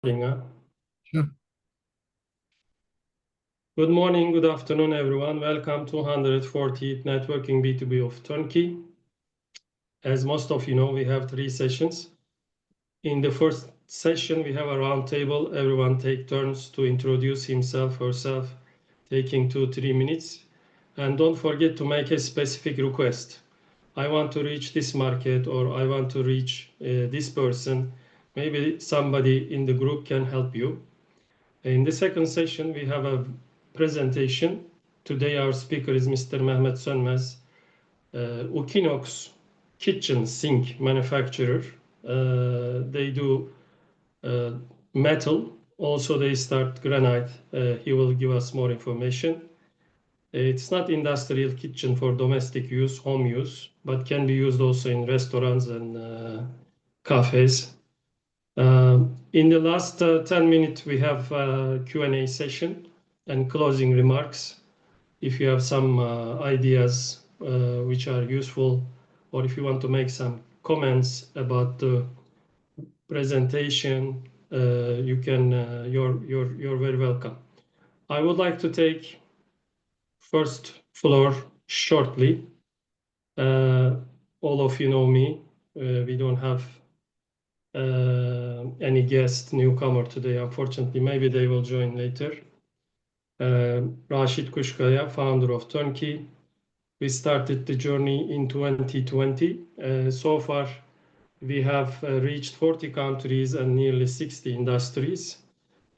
Sure. Good morning, good afternoon, everyone. Welcome to 140th Networking B2B of Turnkey. As most of you know, we have 3 sessions. In the first session, we have a round table. Everyone take turns to introduce himself or herself, taking 2-3 minutes. And don't forget to make a specific request. I want to reach this market, or I want to reach this person. Maybe somebody in the group can help you. In the second session, we have a presentation. Today, our speaker is Mr. Mehmet Sōnmez, Ukinox kitchen sink manufacturer. They do metal. Also, they start granite. He will give us more information. It's not industrial kitchen for domestic use, home use, but can be used also in restaurants and cafes. In the last 10 minutes, we have a Q&A session and closing remarks. If you have some ideas which are useful, or if you want to make some comments about the presentation, you're very welcome. I would like to take first floor shortly. All of you know me. We don't have any guest newcomer today, unfortunately. Maybe they will join later. Rashid Kushkaya, founder of Turnkey. We started the journey in 2020. So far, we have reached 40 countries and nearly 60 industries.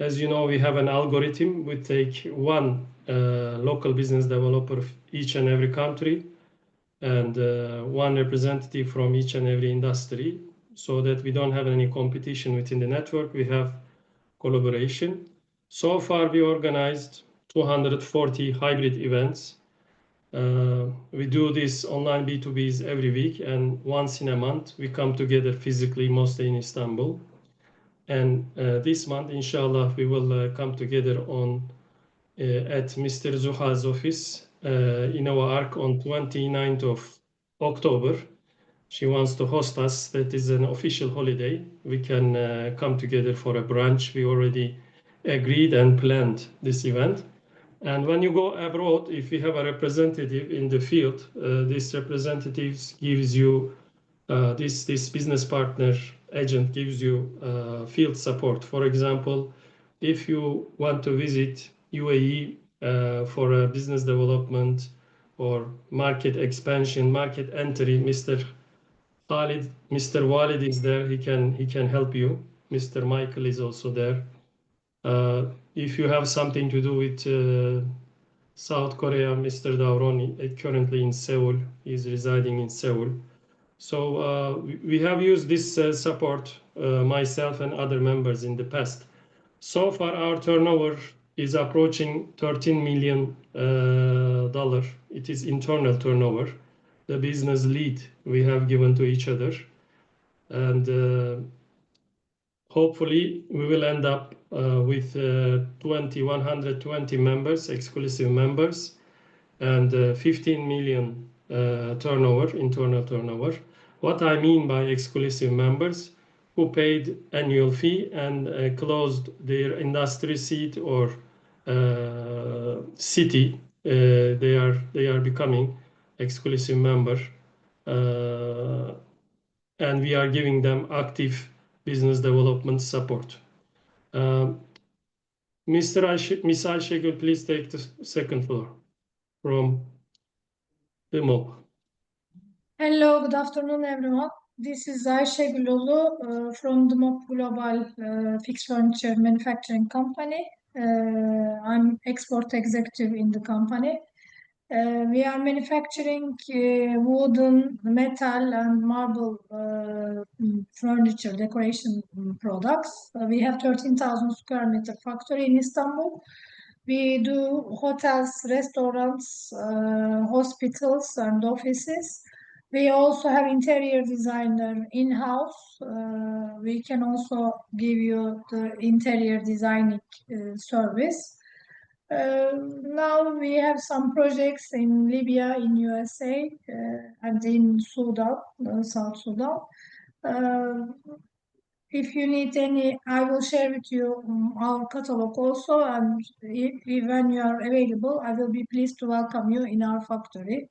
As you know, we have an algorithm. We take one local business developer of each and every country and one representative from each and every industry, so that we don't have any competition within the network. We have collaboration. So far, we organized 240 hybrid events. We do this online B2Bs every week, and once in a month, we come together physically, mostly in Istanbul. And this month, inshallah, we will come together at Mr. Zuha's office in our ARC on 29th of October. She wants to host us. That is an official holiday. We can come together for a brunch. We already agreed and planned this event. And when you go abroad, if you have a representative in the field, this representative gives you, this business partner agent gives you field support. For example, if you want to visit UAE for a business development or market expansion, market entry, Mr. Walid is there. He can help you. Mr. Michael is also there. If you have something to do with South Korea, Mr. Davroni, currently in Seoul, is residing in Seoul. So we have used this support, myself and other members in the past. So far, our turnover is approaching $13 million. It is internal turnover, the business lead we have given to each other. And hopefully, we will end up with 120 members, exclusive members, and 15 million turnover, internal turnover. What I mean by exclusive members, who paid annual fee and closed their industry seat or city, they are becoming exclusive member, and we are giving them active business development support. Miss Ayşegül, please take the second floor from the MOB. Hello, good afternoon, everyone. This is Ayşegül from the MOB Global Fixed Furniture Manufacturing Company. I'm export executive in the company. We are manufacturing wooden, metal, and marble furniture decoration products. We have 13,000 square meter factory in Istanbul. We do hotels, restaurants, hospitals, and offices. We also have interior designer in-house. We can also give you the interior designing service. Now we have some projects in Libya, in USA, and in Sudan, South Sudan. if you need any, I will share with you our catalog also. And when you are available, I will be pleased to welcome you in our factory.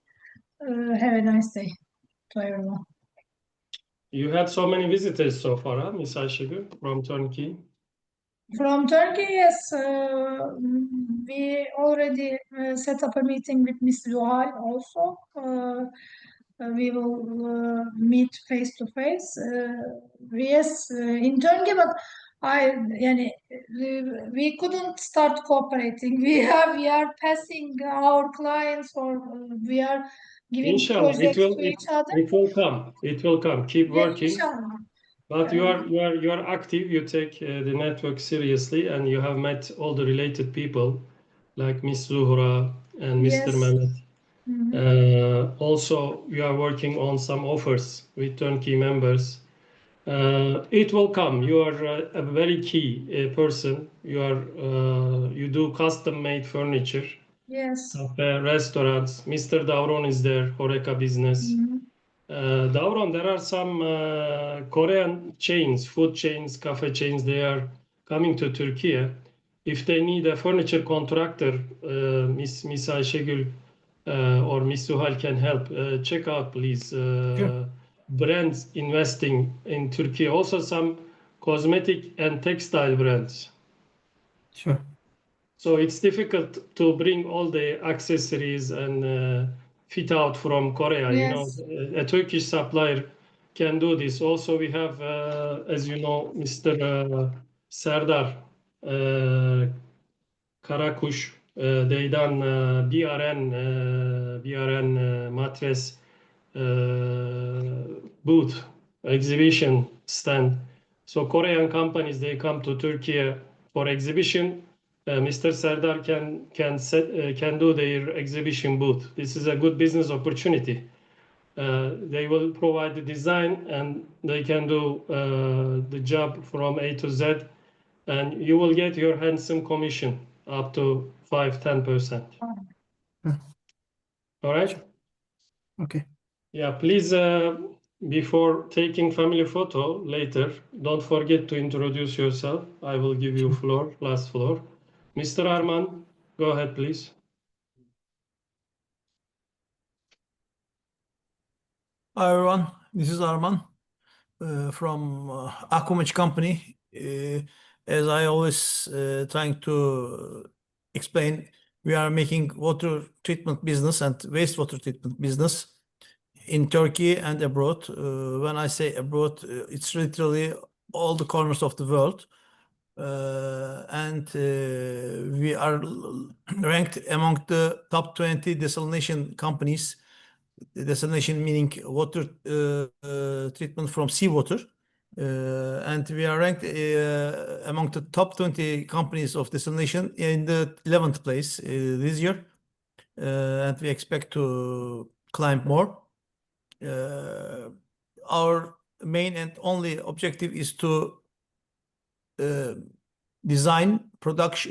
Have a nice day to everyone. You had so many visitors so far, huh, Ms. Ayşegül, from Turkey? From Turkey, yes. We already set up a meeting with Ms. Zuhal also. We will meet face to face. Yes, in Turkey, but we couldn't start cooperating. We are passing our clients, or we are giving Inshallah, projects to each other. it will come. It will come. Keep working. Inshallah. But you are active. You take the network seriously, and you have met all the related people, like Miss Zuhra and Mr. Yes. Mehmet. Mhm. Also, you are working on some offers with Turnkey members. It will come. You are a very key person. You do custom-made furniture, Yes. cafe, restaurants. Mr. Davron is there, Horeca Business. Mhm. Davron, there are some Korean chains, food chains, cafe chains. They are coming to Turkey. If they need a furniture contractor, Miss Ayşegül or Miss Suhal can help. Check out, please. Sure. Brands investing in Turkey. Also, some cosmetic and textile brands. Sure. So it's difficult to bring all the accessories and fit out from Korea. You know, Yes. a Turkish supplier can do this. Also, we have, as you know, Mr. Serdar Karakuş. They done BRN mattress booth, exhibition stand. So Korean companies, they come to Turkey for exhibition. Mr. Serdar can do their exhibition booth. This is a good business opportunity. They will provide the design and they can do the job from A to Z, and you will get your handsome commission up to 5-10%. All right? Okay. Yeah, please, before taking family photo later, don't forget to introduce yourself. I will give you floor, last floor. Mr. Arman, go ahead, please. Hi, everyone. This is Arman from Akumac company. As I always trying to explain, we are making water treatment business and wastewater treatment business in Turkey and abroad. When I say abroad, it's literally all the corners of the world. And we are ranked among the top 20 desalination companies. Desalination meaning water treatment from seawater. And we are ranked among the top 20 companies of desalination in the 11th place this year. And we expect to climb more. Our main and only objective is to design product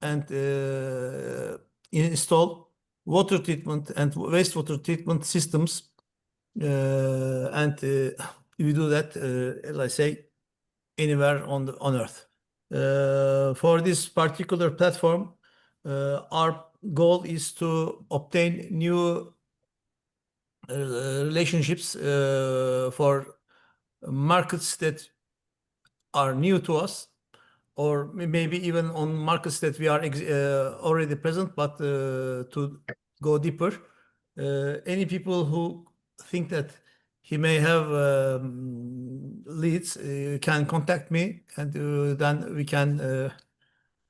and install water treatment and wastewater treatment systems, and we do that, as I say, anywhere on Earth. For this particular platform, our goal is to obtain new relationships for markets that are new to us, or maybe even on markets that we are already present, but to go deeper. Any people who think that he may have leads can contact me, and then we can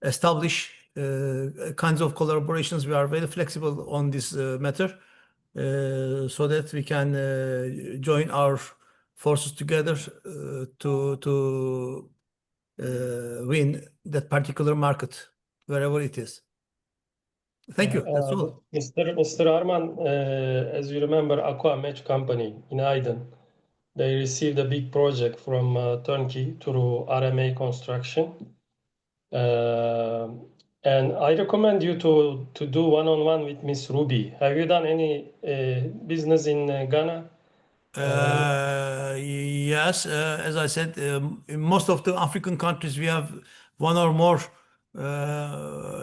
establish kinds of collaborations. We are very flexible on this matter, so that we can join our forces together to win that particular market, wherever it is. Thank you. That's all. Mr. Arman, as you remember, Aqua Match Company in Aydın, they received a big project from Turnkey through RMA Construction. And I recommend you to do one-on-one with Miss Ruby. Have you done any business in Ghana? Yes, as I said, in most of the African countries, we have one or more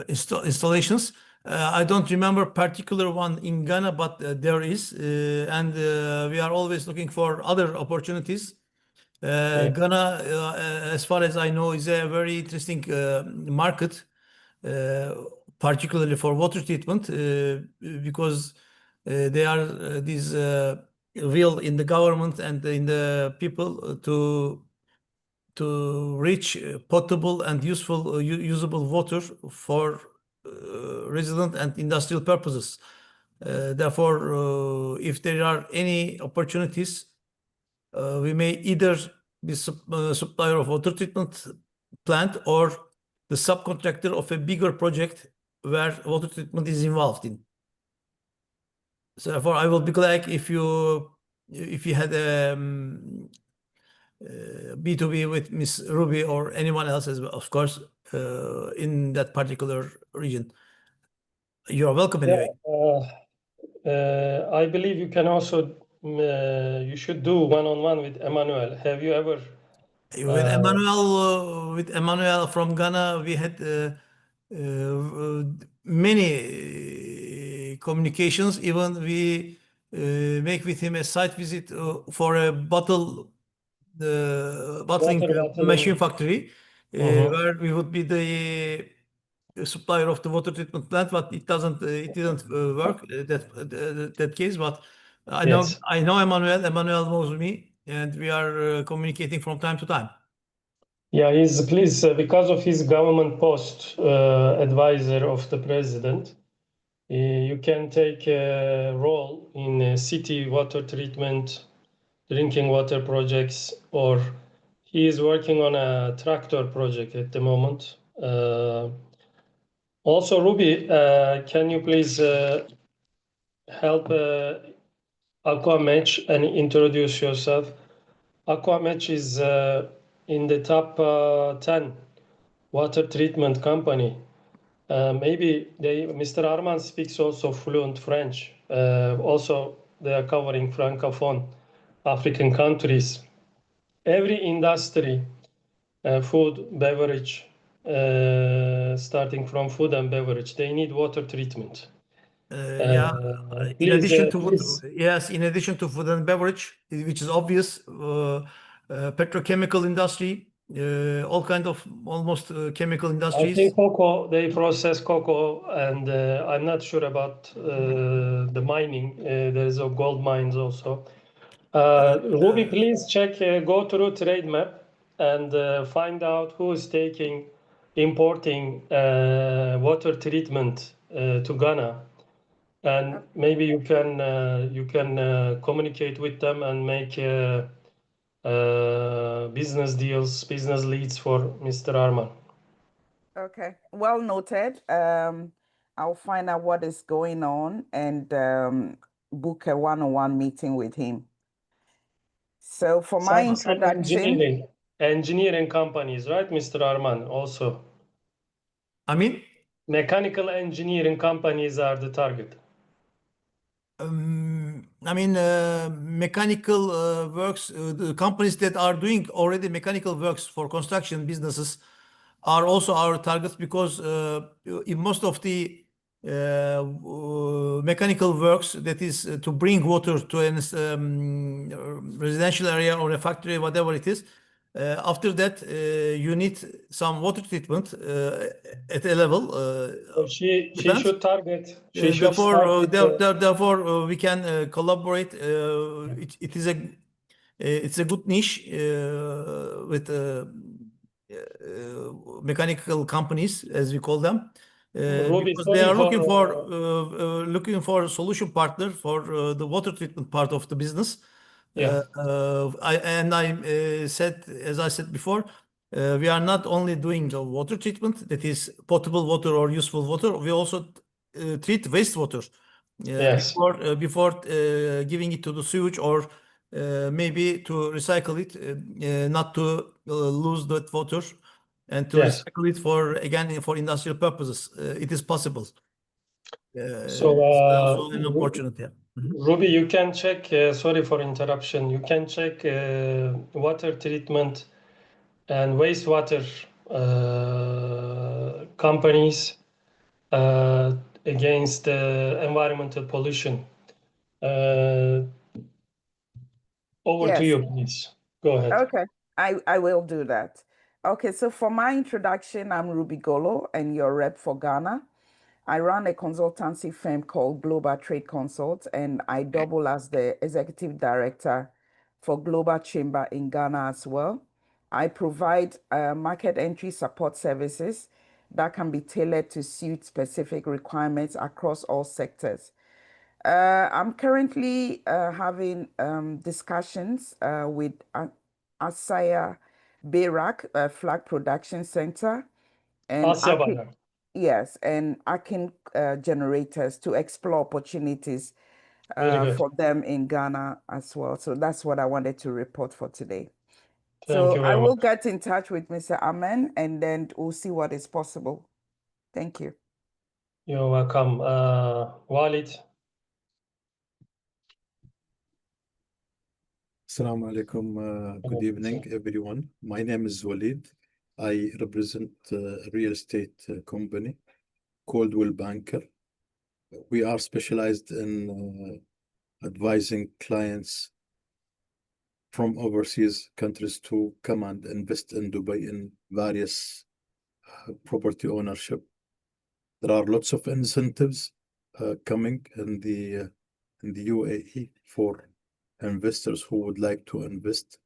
installations. I don't remember particular one in Ghana, but there is, and we are always looking for other opportunities. Ghana, as far as I know, is a very interesting market, particularly for water treatment, because they are these real in the government and in the people to reach potable and useful usable water for resident and industrial purposes. Therefore, if there are any opportunities, we may either be supplier of water treatment plant or the subcontractor of a bigger project where water treatment is involved in. So therefore, I will be glad if you had a B2B with Miss Ruby or anyone else as well, of course, in that particular region. You're welcome anyway. I believe you can also you should do one-on-one with Emmanuel. Have you ever? With Emmanuel from Ghana, we had many communications. Even we make with him a site visit for a bottling machine factory, where we would be the supplier of the water treatment plant, but it didn't work that case. But I know Emmanuel. Emmanuel knows me, and we are communicating from time to time. Yeah, he's because of his government post, advisor of the president. You can take a role in city water treatment, drinking water projects, or he is working on a tractor project at the moment. Also, Ruby, can you please help Aquamatch and introduce yourself? Aquamatch is in the top 10 water treatment company. Maybe Mr. Arman speaks also fluent French. Also, they are covering Francophone African countries. Every industry, food, beverage, starting from food and beverage, they need water treatment. In addition to food and beverage, which is obvious, petrochemical industry, all kind of almost chemical industries. I think cocoa, they process cocoa, and I'm not sure about the mining. There's a gold mines also. Ruby, please check, go through trade map and find out who is importing water treatment to Ghana. And maybe you can communicate with them and make business deals, business leads for Mr. Arman. Okay, well noted. I'll find out what is going on and book a one-on-one meeting with him. So for my introduction, engineering companies, right, Mr. Arman? Also, I mean, mechanical engineering companies are the target. Mechanical works, the companies that are doing already mechanical works for construction businesses are also our targets, because in most of the mechanical works, that is to bring water to a residential area or a factory, whatever it is, after that you need some water treatment at a level. She should target. Therefore, we can collaborate. It's a good niche with mechanical companies, as we call them, because they are looking for a solution partner for the water treatment part of the business. Yeah. As I said before, we are not only doing the water treatment, that is potable water or useful water. We also treat wastewater before giving it to the sewage, or maybe to recycle it, not to lose that water, and to recycle it for industrial purposes. It is possible. So an opportunity. Ruby, you can check, sorry for interruption, you can check water treatment and wastewater companies against environmental pollution. Over to Yes. you, please. Go ahead. Okay, I will do that. Okay, so for my introduction, I'm Ruby Golo and your rep for Ghana. I run a consultancy firm called Global Trade Consult, and I double as the executive director for Global Chamber in Ghana as well. I provide market entry support services that can be tailored to suit specific requirements across all sectors. I'm currently having discussions with Asaya Berak Flag Production Center and Asya Bayar. yes, and Akin generators to explore opportunities Very good. for them in Ghana as well. So that's what I wanted to report for today. Thank So you I very will much. get in touch with Mr. Amen and then we'll see what is possible. Thank you. You're welcome. Walid. Assalamu alaikum. Good evening, everyone. My name is Walid. I represent a real estate company called Will Banker. We are specialized in advising clients from overseas countries to come and invest in Dubai in various property ownership. There are lots of incentives coming in the UAE for investors who would like to invest.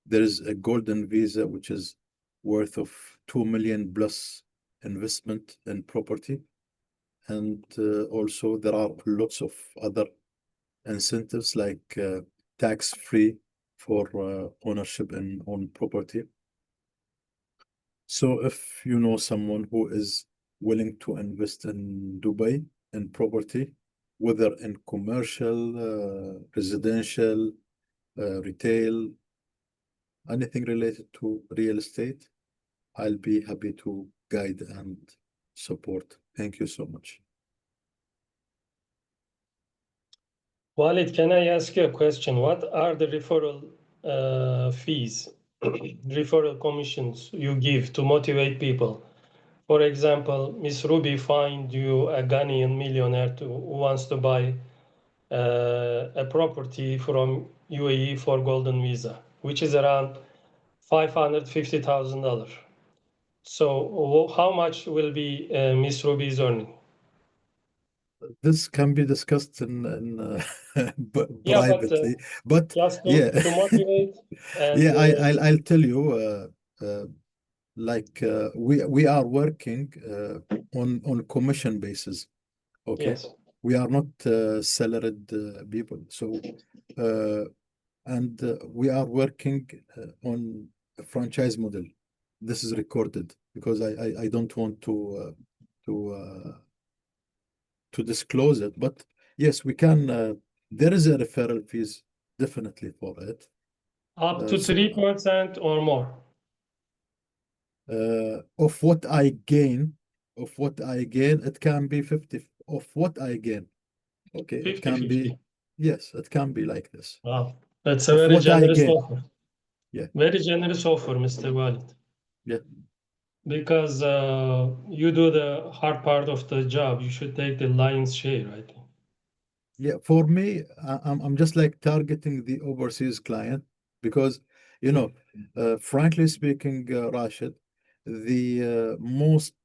There is a golden visa, which is worth of 2 million plus investment in property. And also there are lots of other incentives like tax-free for ownership and own property. So if you know someone who is willing to invest in Dubai in property, whether in commercial, residential, retail, anything related to real estate, I'll be happy to guide and support. Thank you so much. Walid, can I ask you a question? What are the referral fees, referral commissions you give to motivate people? For example, Miss Ruby find you a Ghanaian millionaire who wants to buy a property from UAE for golden visa, which is around $550,000. So how much will be Miss Ruby's earning? This can be discussed in Yeah, privately, but just yeah, to motivate and yeah, I'll tell you, we are working on commission basis. Okay, yes. we are not salaried people, so and we are working on a franchise model. This is recorded because I don't want to disclose it, but yes, we can. There is a referral fees definitely for it. Up to So 3% or more. of what I gain, it can be 50 of what I gain. Okay, it can be, 50-50. yes, it can be like this. Wow, that's a Of very what I generous gain. offer. Yeah. Very generous offer, Mr. Walid. Yeah. Because you do the hard part of the job. You should take the lion's share, I think. Yeah, for me, I'm just like targeting the overseas client because, you know, frankly speaking, Rashid, the most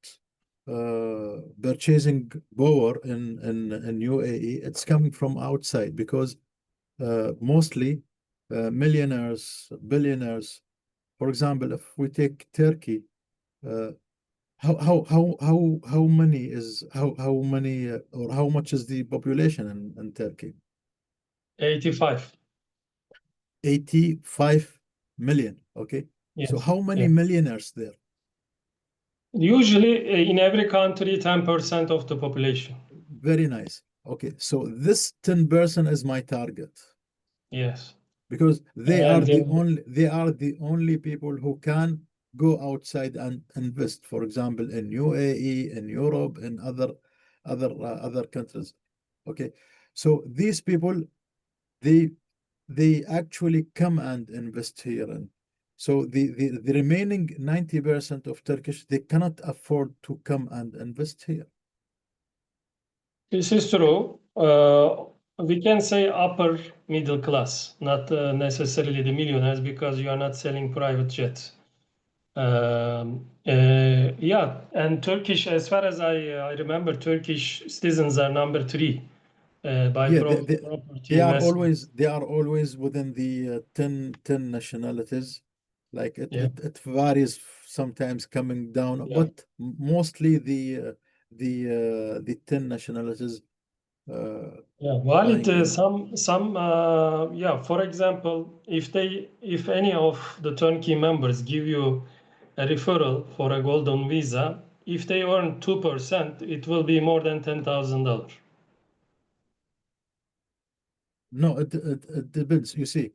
purchasing power in UAE, it's coming from outside because mostly millionaires, billionaires. For example, if we take Turkey, uh, how many is how many or how much is the population in Turkey? 85. 85 million. Okay. Yes. So how many Yeah. millionaires there? Usually in every country, 10% of the population. Very nice. Okay. So this 10% is my target Yes. because they are And they are the only people who can go outside and invest, for example, in UAE, in Europe, and other countries. Okay. So these people, they actually come and invest here. And so the remaining 90% of Turkish, they cannot afford to come and invest here. This is true. We can say upper middle class, not necessarily the millionaires, because you are not selling private jets. Yeah, and Turkish, as far as I remember, Turkish citizens are number 3 by Yeah, property they are investment. always within the 10 nationalities. Like Yeah. it varies sometimes coming down, Yeah. but mostly the 10 nationalities. Yeah, valid. Buying in. Yeah. For example, if any of the turnkey members give you a referral for a golden visa, if they earn 2%, it will be more than $10,000. No, it depends. You see,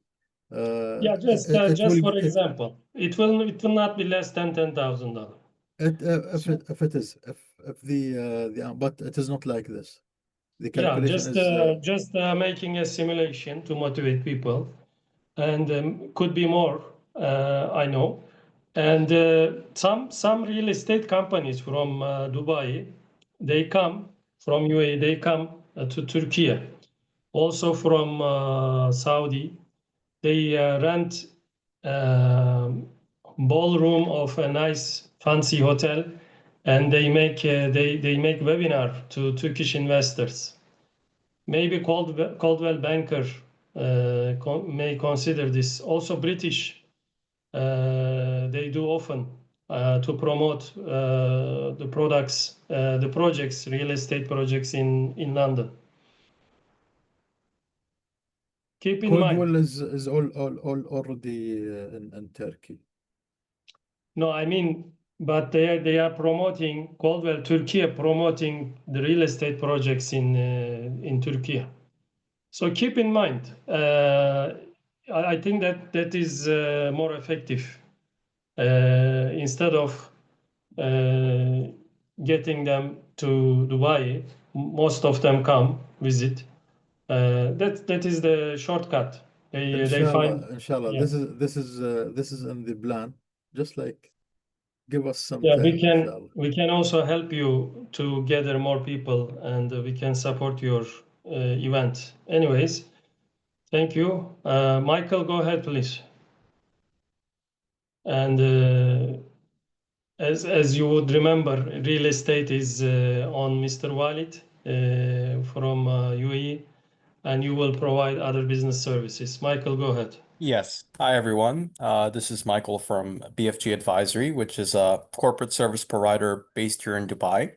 Yeah, just for example, it will not be less than $10,000. if it is if but it is not like this. The Yeah, calculation is just making a simulation to motivate people, and could be more. I know, and some real estate companies from Dubai, they come from UAE, they come to Turkey, also from Saudi. They rent ballroom of a nice fancy hotel, and they make webinar to Turkish investors. Maybe Coldwell Banker may consider this. Also British, they do often to promote the products, the projects, real estate projects in London. Keep in mind. Coldwell is all already in Turkey. No, I mean, but they are promoting Coldwell Turkey, promoting the real estate projects in Turkey. So keep in mind, I think that is more effective instead of getting them to Dubai. Most of them come visit. That is the shortcut. They find. Inshallah. Yeah. This is in the plan. Just like give us some Yeah, time, inshallah. we can also help you to gather more people, and we can support your event. Anyways, thank you. Michael, go ahead, please. And as you would remember, real estate is on Mr. Walid from UAE, and you will provide other business services. Michael, go ahead. Yes. Hi, everyone. This is Michael from BFG Advisory, which is a corporate service provider based here in Dubai.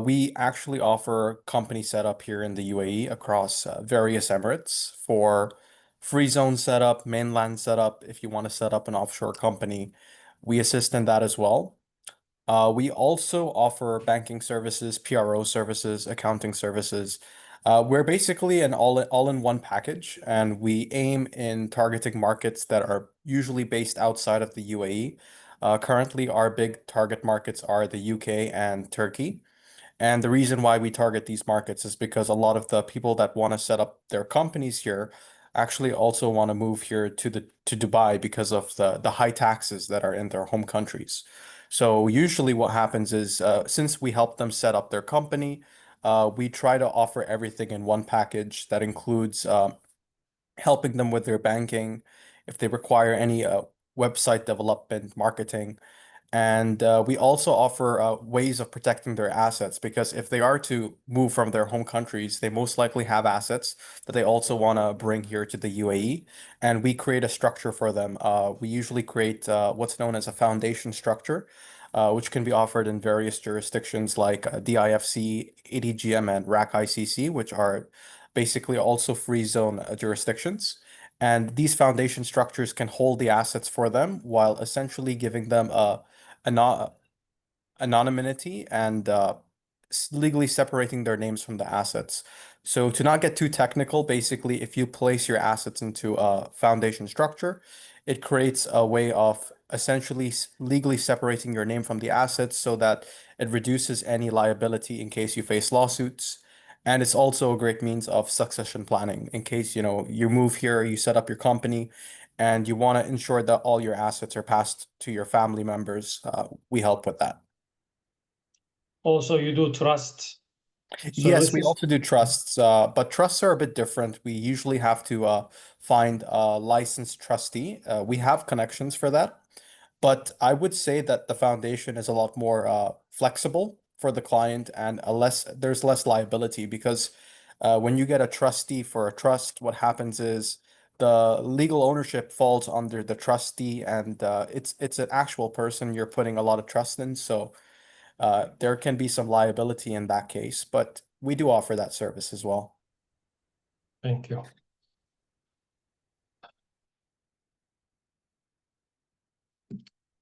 We actually offer company setup here in the UAE across various Emirates for free zone setup, mainland setup. If you want to set up an offshore company, we assist in that as well. We also offer banking services, PRO services, accounting services. We're basically an all-in-one package, and we aim in targeting markets that are usually based outside of the UAE. Currently, our big target markets are the UK and Turkey. And the reason why we target these markets is because a lot of the people that want to set up their companies here actually also want to move here to Dubai because of the high taxes that are in their home countries. So usually what happens is since we help them set up their company, we try to offer everything in one package that includes helping them with their banking, if they require any website development, marketing. And we also offer ways of protecting their assets because if they are to move from their home countries, they most likely have assets that they also want to bring here to the UAE. And we create a structure for them. We usually create what's known as a foundation structure, which can be offered in various jurisdictions like DIFC, ADGM, and RAC ICC, which are basically also free zone jurisdictions. And these foundation structures can hold the assets for them while essentially giving them anonymity and legally separating their names from the assets. So to not get too technical, basically, if you place your assets into a foundation structure, it creates a way of essentially legally separating your name from the assets so that it reduces any liability in case you face lawsuits. And it's also a great means of succession planning in case, you move here, you set up your company, and you want to ensure that all your assets are passed to your family members. We help with that. Also, you do trust Yes, we services? also do trusts, but trusts are a bit different. We usually have to find a licensed trustee. We have connections for that, but I would say that the foundation is a lot more flexible for the client and there's less liability because when you get a trustee for a trust, what happens is the legal ownership falls under the trustee, and it's an actual person you're putting a lot of trust in. So there can be some liability in that case, but we do offer that service as well. Thank you.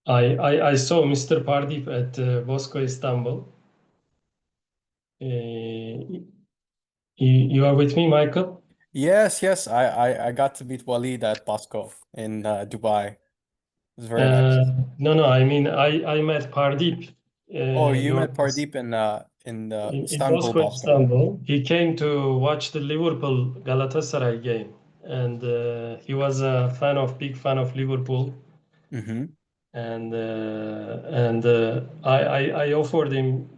I saw Mr. Pardip at Bosco Istanbul. You are with me, Michael? Yes, I got to meet Walid at Bosco in Dubai. It was very nice. No, I mean I met Pardip. Oh, you your met Pardeep in in Istanbul, Bosco, Bosco. Istanbul. He came to watch the Liverpool Galatasaray game, and he was a big fan of Liverpool. Mm-hmm. And I offered him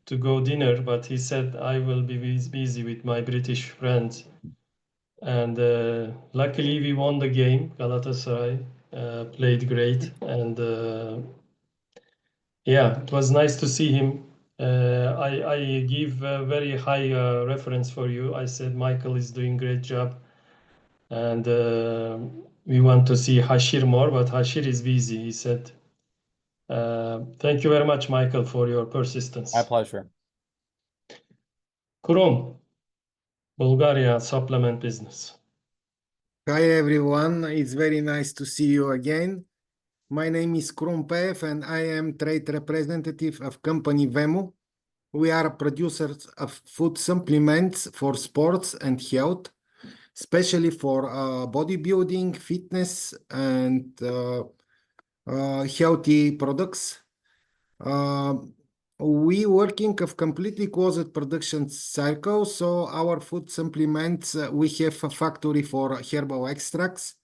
to go dinner, but he said I will be busy with my British friends. And luckily we won the game. Galatasaray played great, and yeah, it was nice to see him. I give a very high reference for you. I said Michael is doing great job, and we want to see Hashir more, but Hashir is busy, he said. Thank you very much, Michael, for your persistence. My pleasure. Kurum, Bulgaria supplement business. Hi everyone, it's very nice to see you again. My name is Krumpev and I am trade representative of company Vemu. We are producers of food supplements for sports and health, especially for bodybuilding, fitness, and healthy products. We working of completely closed production cycle, so our food supplements, we have a factory for herbal extracts.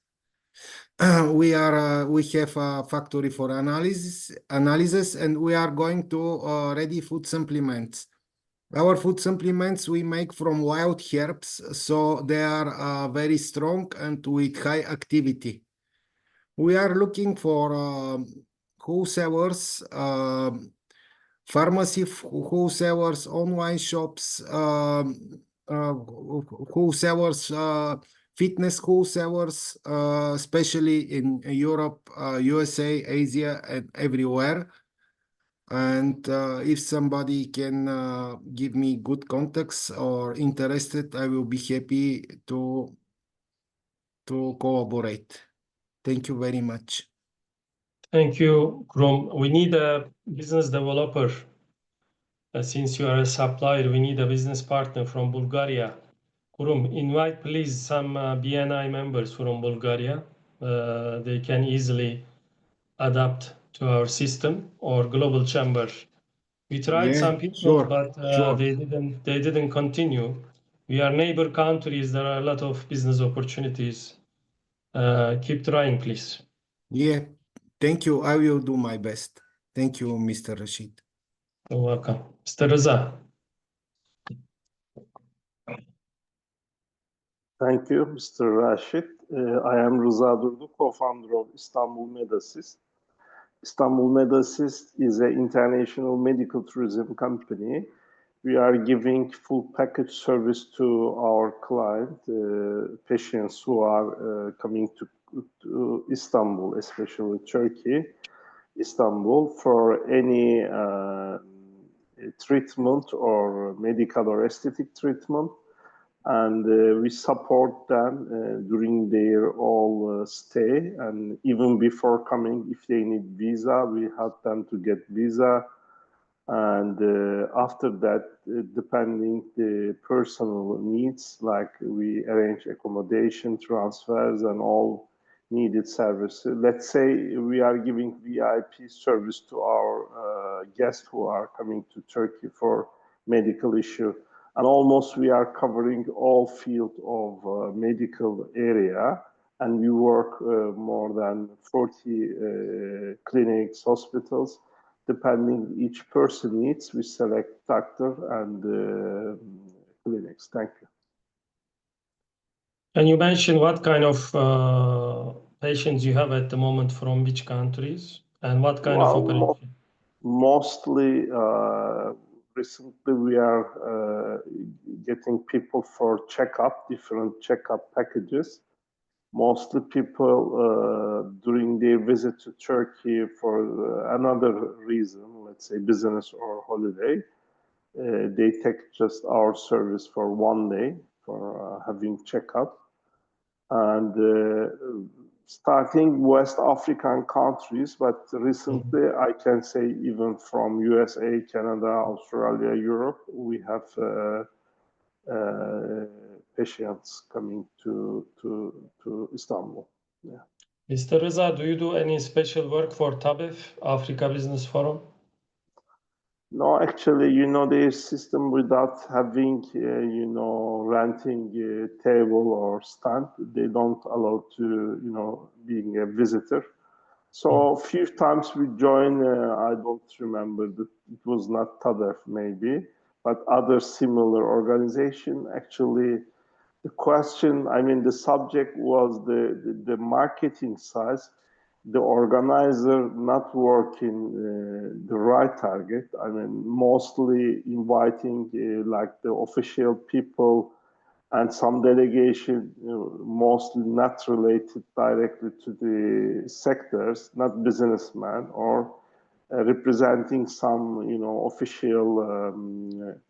We have a factory for analysis, and we are going to ready food supplements. Our food supplements we make from wild herbs, so they are very strong and with high activity. We are looking for wholesalers, pharmacy wholesalers, online shops, wholesalers, fitness wholesalers, especially in Europe, USA, Asia, and everywhere. And if somebody can give me good contacts or interested, I will be happy to collaborate. Thank you very much. Thank you, Kurum. We need a business developer. Since you are a supplier, we need a business partner from Bulgaria. Kurum, invite please some BNI members from Bulgaria. They can easily adapt to our system, or global chamber. We tried some people, Sure, but sure. they didn't continue. We are neighbor countries. There are a lot of business opportunities. Keep trying, please. Yeah, thank you. I will do my best. Thank you, Mr. Rashid. You're welcome. Mr. Reza. Thank you, Mr. Rashid. I am Rıza Durdu, co-founder of Istanbul MedAssist. Istanbul MedAssist is an international medical tourism company. We are giving full package service to our client, patients who are coming to Istanbul, especially Turkey, Istanbul, for any treatment or medical or aesthetic treatment. And we support them during their all stay, and even before coming, if they need visa, we help them to get visa. And after that, depending the personal needs, like we arrange accommodation, transfers, and all needed services. Let's say we are giving VIP service to our guests who are coming to Turkey for medical issue. and almost we are covering all field of medical area, and we work more than 40 clinics, hospitals. Depending each person needs, we select doctor and clinics. Thank you. And you mentioned what kind of patients you have at the moment from which countries and what kind of operation? Mostly, recently we are getting people for checkup, different checkup packages. Mostly people during their visit to Turkey for another reason, let's say business or holiday, they take just our service for 1 day for having checkup. And starting West African countries, but recently I can say even from USA, Canada, Australia, Europe, we have patients coming to Istanbul. Yeah. Mr. Rıza, do you do any special work for TABEF, Africa Business Forum? No, actually, their system without having, renting a table or stand, they don't allow to, being a visitor. So a few times we join, I don't remember, it was not TADEF maybe, but other similar organization. Actually, the question, the subject was the marketing side, the organizer not working the right target. Mostly inviting like the official people and some delegation, mostly not related directly to the sectors, not businessmen, or representing some, official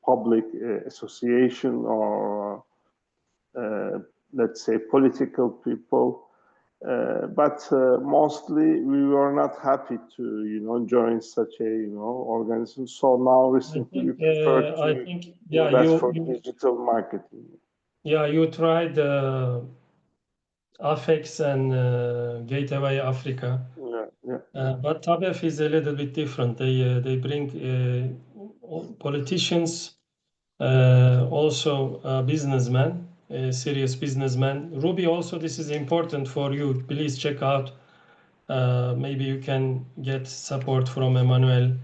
public association or let's say political people. But mostly we were not happy to, join such a, organization. So now recently we prefer to invest for digital marketing. Yeah, you tried AFEX and Gateway Africa. But TABEF is a little bit different. They bring politicians, also businessmen, serious businessmen. Ruby, also this is important for you. Please check out. Maybe you can get support from Emmanuel.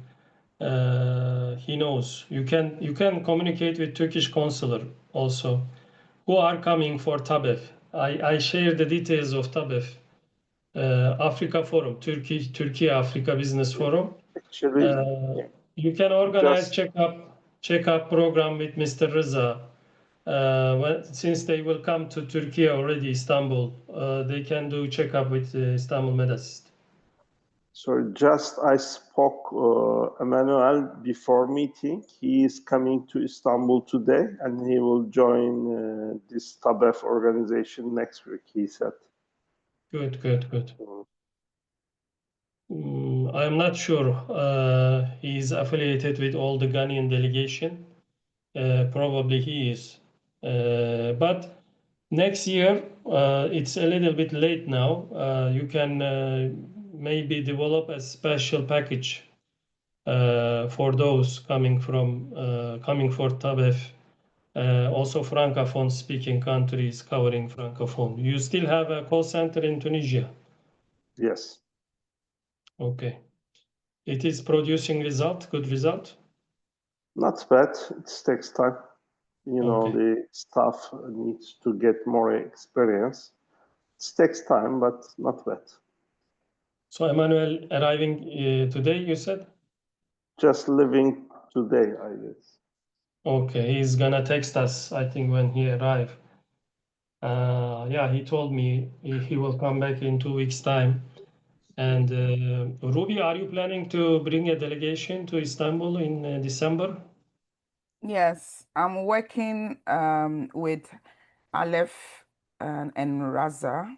He knows. You can communicate with Turkish consular also, who are coming for TABEF. I share the details of TABEF. Africa Forum, Turkey Africa Business Forum. Actually, you can organize checkup program with Mr. Rıza. Since they will come to Turkey already, Istanbul, they can do checkup with Istanbul Medassist. So just I spoke Emmanuel before meeting. He is coming to Istanbul today, and he will join this TABEF organization next week, he said. Good. I am not sure he is affiliated with all the Ghanaian delegation. Probably he is. But next year, it's a little bit late now. You can maybe develop a special package for those coming for TABEF. Also Francophone speaking countries covering Francophone. You still have a call center in Tunisia? Yes. Okay. It is producing good result? Not bad. It takes time. The staff needs to get more experience. It takes time, but not bad. So Emmanuel arriving today, you said? Just leaving today, I guess. Okay, he's gonna text us, I think, when he arrives. Yeah, he told me he will come back in 2 weeks' time. And Ruby, are you planning to bring a delegation to Istanbul in December? Yes, I'm working with Aleph and Raza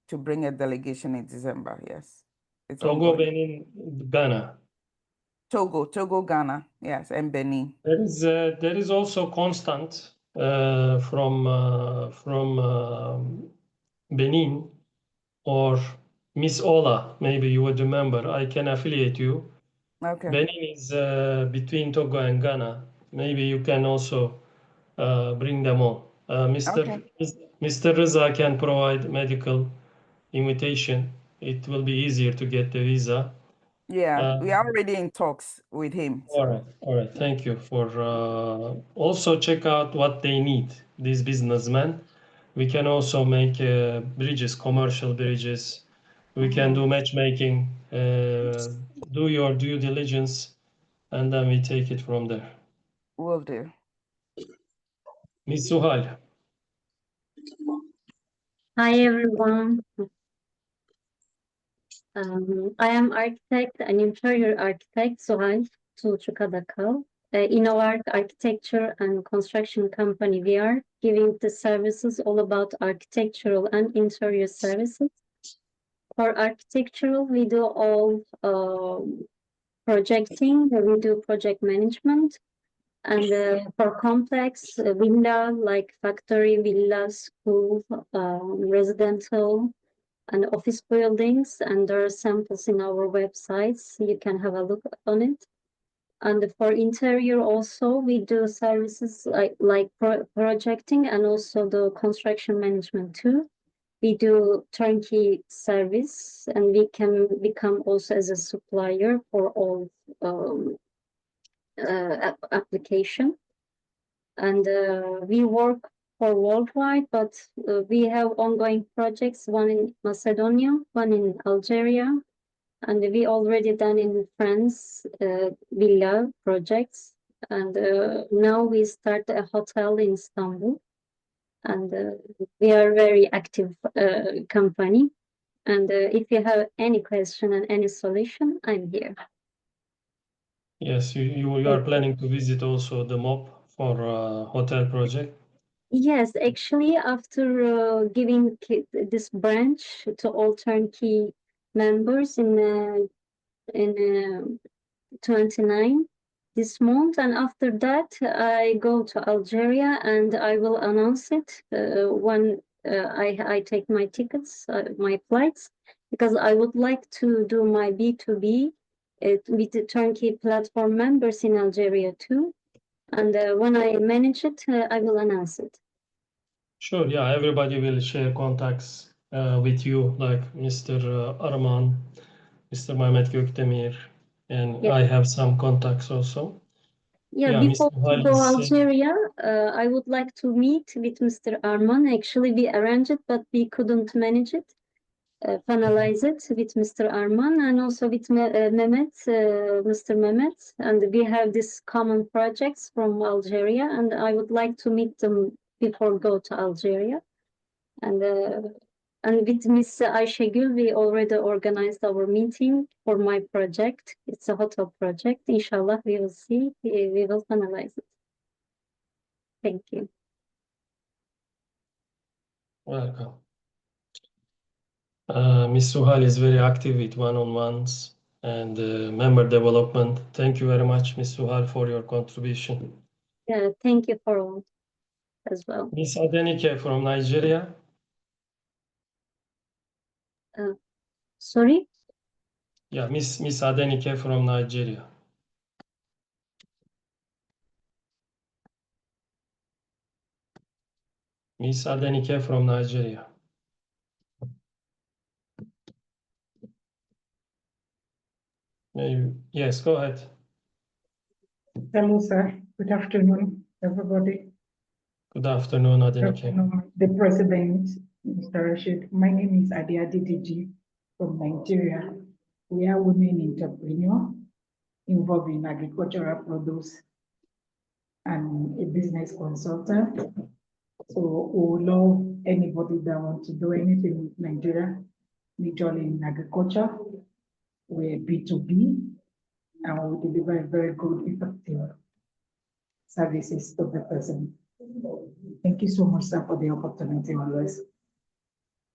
to bring a delegation in December. Yes, it's Togo, ongoing. Benin, Ghana. Togo, Ghana. Yes, and Benin. There is also Constant from Benin, or Miss Ola. Maybe you would remember. I can affiliate you. Okay. Benin is between Togo and Ghana. maybe you can also bring them on. Okay. Mr. Rıza can provide medical invitation. It will be easier to get the visa. Yeah, we are already in talks with him. All right, all right. Thank you for also check out what they need, these businessmen. We can also make bridges, commercial bridges. We can do matchmaking, do your due diligence, and then we take it from there. Will do. Ms. Suhal. Hi everyone. I am architect and interior architect Suhal Tulçukadakal. In our architecture and construction company, we are giving the services all about architectural and interior services. For architectural, we do all projecting, we do project management. And for complex villa, like factory villas, school, residential, and office buildings, and there are samples in our websites. You can have a look on it. And for interior also, we do services like projecting and also the construction management too. We do turnkey service, and we can become also as a supplier for all application. And we work for worldwide, but we have ongoing projects, one in Macedonia, one in Algeria, and we already done in France villa projects. And now we start a hotel in Istanbul, and we are very active company. And if you have any question and any solution, I'm here. Yes, you are planning to visit also the MOP for hotel project? Yes, actually, after giving this branch to all turnkey members in 29 this month, and after that I go to Algeria and I will announce it when I take my tickets, my flights, because I would like to do my B2B with the turnkey platform members in Algeria too. And when I manage it, I will announce it. Sure, yeah, everybody will share contacts with you, like Mr. Arman, Mr. Mehmet Gökdemir, and Yeah. I have some contacts also. Yeah, before we go Algeria, I would like to meet with Mr. Arman. Actually, we arranged it, but we couldn't manage it, finalize it with Mr. Arman and also with Mehmet, Mr. Mehmet. And we have this common projects from Algeria, and I would like to meet them before go to Algeria. And with Miss Ayşegül, we already organized our meeting for my project. It's a hotel project. Inshallah, we will see. We will finalize it. Thank you. Welcome. Ms. Suhal is very active with one-on-ones and member development. Thank you very much, Ms. Suhal, for your contribution. Yeah, thank you for all as well. Ms. Adenike from Nigeria. Sorry? Yeah, Miss Adenike from Nigeria. Miss Adenike from Nigeria. Yes, go ahead. Hello, sir. Good afternoon, everybody. Good afternoon, Adenike. Good afternoon, the President, Mr. Rashid. My name is Adia Didiji from Nigeria. We are women entrepreneurs involved in agricultural produce and a business consultant. So we would love anybody that wants to do anything with Nigeria, majorly in agriculture. We're B2B, and we deliver a very good, effective services to the person. Thank you so much, sir, for the opportunity always.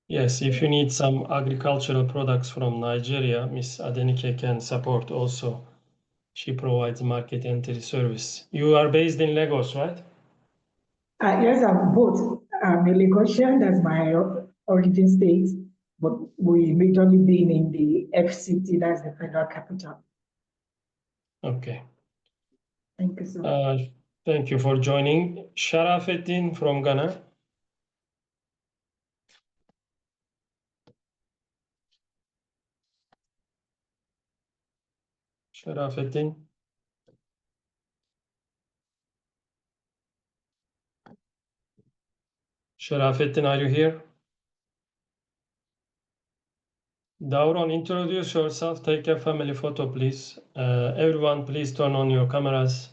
Yes, if you need some agricultural products from Nigeria, Miss Adenike can support also. She provides market entry service. You are based in Lagos, right? Yes, I'm both. I'm a Lagosian, that's my origin state, but we majorly been in the FCT, that's the federal capital. Okay. Thank you, sir. Thank you for joining. Sharafettin from Ghana. Sharafettin. Sharafettin, are you here? Davron, introduce yourself. Take a family photo, please. Everyone, please turn on your cameras.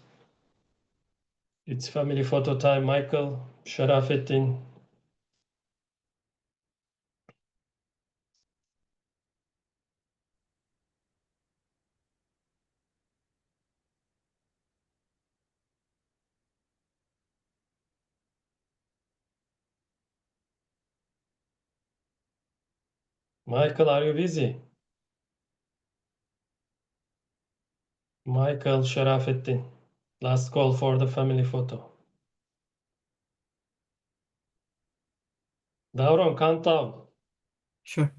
It's family photo time. Michael, Sharafettin. Michael, are you busy? Michael, Sharafettin. Last call for the family photo. Davron, count down. Sure.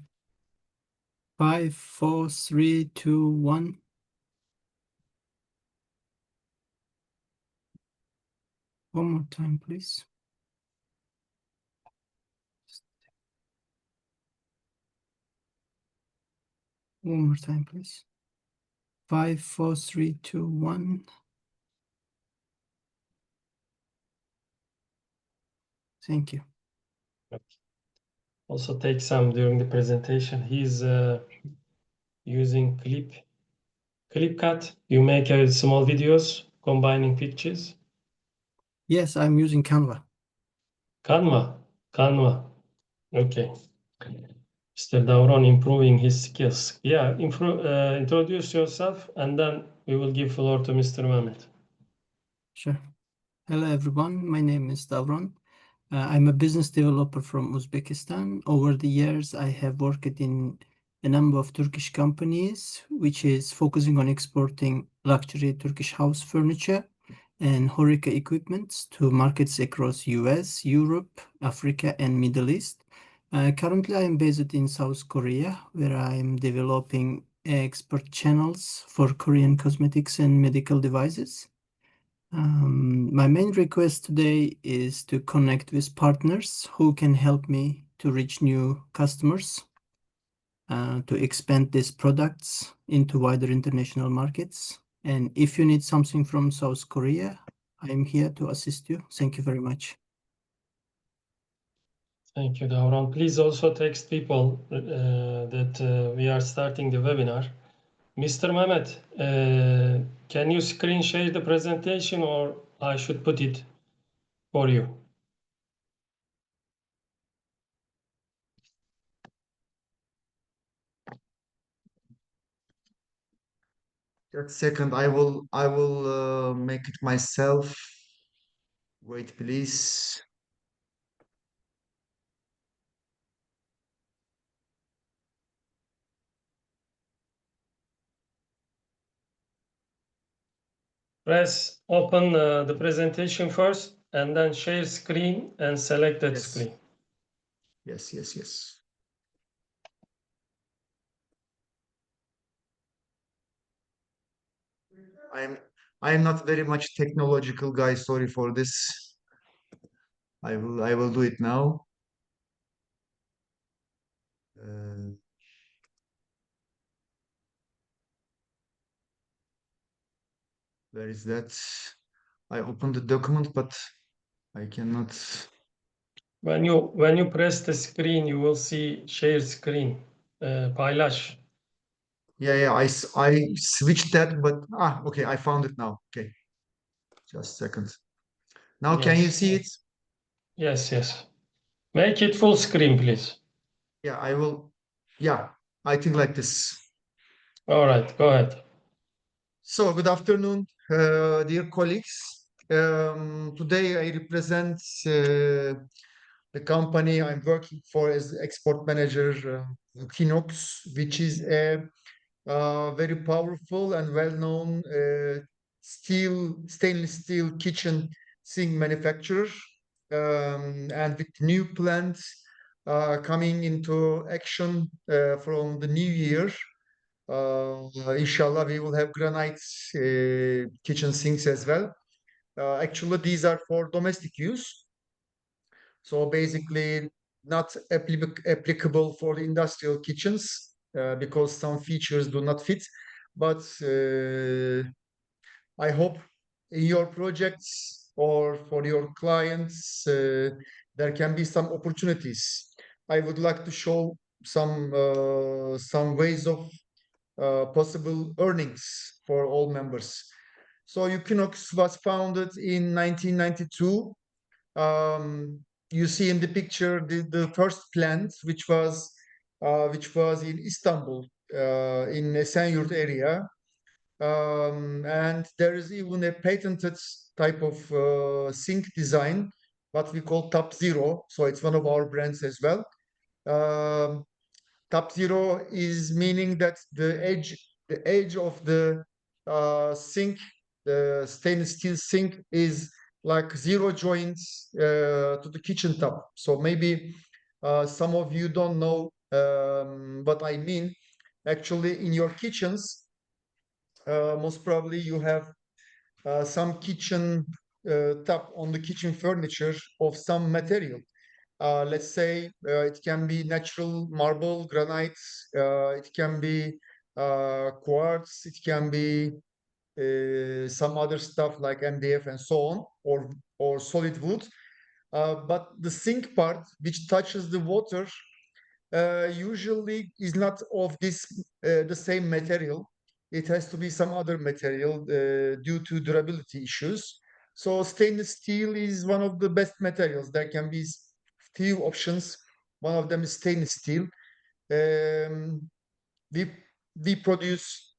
5, 4, 3, 2, 1. One more time, please. One more time, please. 5, 4, 3, 2, 1. Thank you. Also take some during the presentation. He's using ClipCut. You make small videos combining pictures. Yes, I'm using Canva. Canva. Okay. Mr. Davron improving his skills. Yeah, introduce yourself and then we will give floor to Mr. Mehmet. Sure. Hello, everyone. My name is Davron. I'm a business developer from Uzbekistan. Over the years, I have worked in a number of Turkish companies, which is focusing on exporting luxury Turkish house furniture and HoReCa equipment to markets across US, Europe, Africa, and Middle East. Currently, I am based in South Korea, where I am developing export channels for Korean cosmetics and medical devices. My main request today is to connect with partners who can help me to reach new customers, to expand these products into wider international markets. And if you need something from South Korea, I'm here to assist you. Thank you very much. Thank you, Davron. Please also text people that we are starting the webinar. Mr. Mehmet, can you screen share the presentation or I should put it for you? Just a second, I will make it myself. Wait, please. Press open the presentation first and then share screen and select that screen. Yes. I'm not very much technological guy. Sorry for this. I will do it now. Where is that? I opened the document, but I cannot. When you press the screen, you will see share screen, paylaş. Yeah. I switched that, but okay. I found it now. Okay, just a second. Now, Yes. can you see it? Yes. Make it full screen, please. Yeah, I will. Yeah, I think like this. All right, go ahead. So, good afternoon, dear colleagues. Today I represent the company I'm working for as export manager, Ukinox, which is a very powerful and well-known stainless steel kitchen sink manufacturer. And with new plants coming into action from the new year, inshallah, we will have granite kitchen sinks as well. Actually, these are for domestic use. So basically not applicable for the industrial kitchens because some features do not fit. But I hope in your projects or for your clients, there can be some opportunities. I would like to show some ways of possible earnings for all members. So Ukinox was founded in 1992. You see in the picture the first plant, which was in Istanbul, in Esenyurt area. And there is even a patented type of sink design, what we call Top Zero. So it's one of our brands as well. Top Zero is meaning that the edge of the sink, the stainless steel sink, is like zero joints to the kitchen top. So maybe some of you don't know what I mean. Actually, in your kitchens, most probably you have some kitchen top on the kitchen furniture of some material. Let's say it can be natural marble, granite, it can be quartz, it can be some other stuff like MDF and so on, or solid wood. But the sink part, which touches the water, usually is not of the same material. It has to be some other material due to durability issues. So stainless steel is one of the best materials. There can be few options. One of them is stainless steel. We produce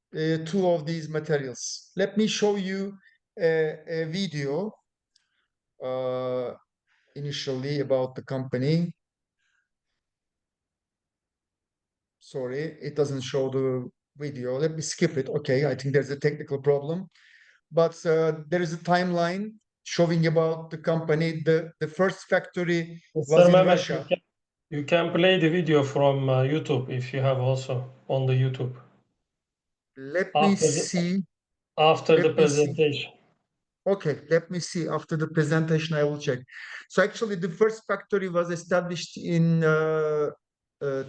two of these materials. Let me show you a video initially about the company. Sorry, it doesn't show the video. Let me skip it. Okay, I think there's a technical problem. But there is a timeline showing about the company. The first factory was in Mehmet, Russia. you can play the video from YouTube if you have also on the YouTube. Let me see. After the presentation. Okay, let me see. After the presentation, I will check. So actually, the first factory was established in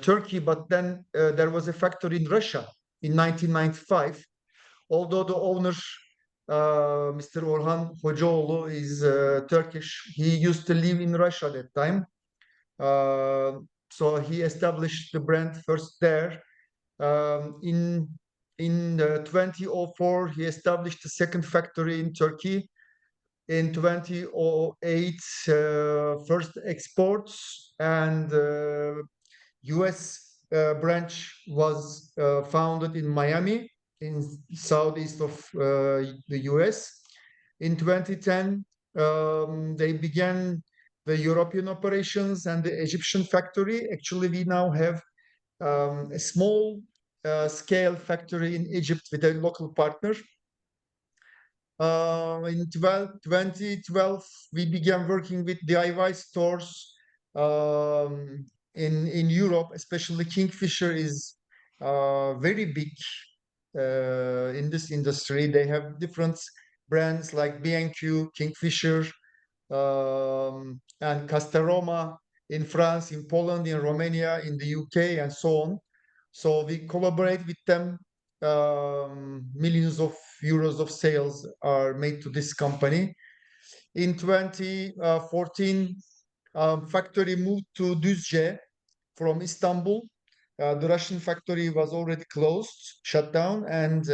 Turkey, but then there was a factory in Russia in 1995. Although the owner, Mr. Orhan Hocaoğlu, is Turkish, he used to live in Russia at that time. So he established the brand first there. In 2004, he established the second factory in Turkey. In 2008, first exports, and US branch was founded in Miami, in southeast of the US. In 2010, they began the European operations and the Egyptian factory. Actually, we now have a small scale factory in Egypt with a local partner. In 2012, we began working with DIY stores in Europe, especially Kingfisher is very big in this industry. They have different brands like B&Q, Kingfisher, and Castorama in France, in Poland, in Romania, in the UK, and so on. So we collaborate with them. Millions of euros of sales are made to this company. In 2014, factory moved to Düzce from Istanbul. The Russian factory was already closed, shut down, and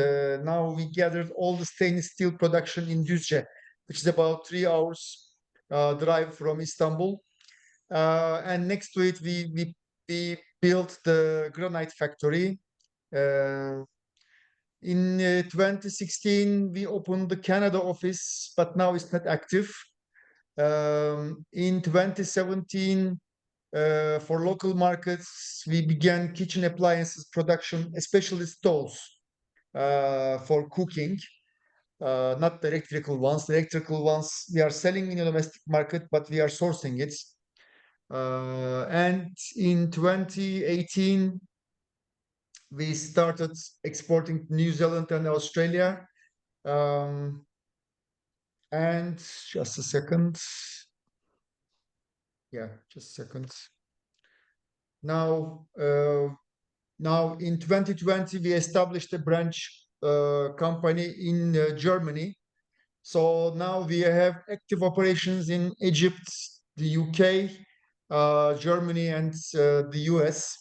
now we gathered all the stainless steel production in Düzce, which is about 3 hours drive from Istanbul. And next to it, we built the granite factory. In 2016, we opened the Canada office, but now it's not active. In 2017, for local markets, we began kitchen appliances production, especially stoves for cooking, not the electrical ones. The electrical ones we are selling in the domestic market, but we are sourcing it. And in 2018, we started exporting to New Zealand and Australia. And just a second. Yeah, just a second. Now, in 2020, we established a branch company in Germany. So now we have active operations in Egypt, the UK, Germany, and the US.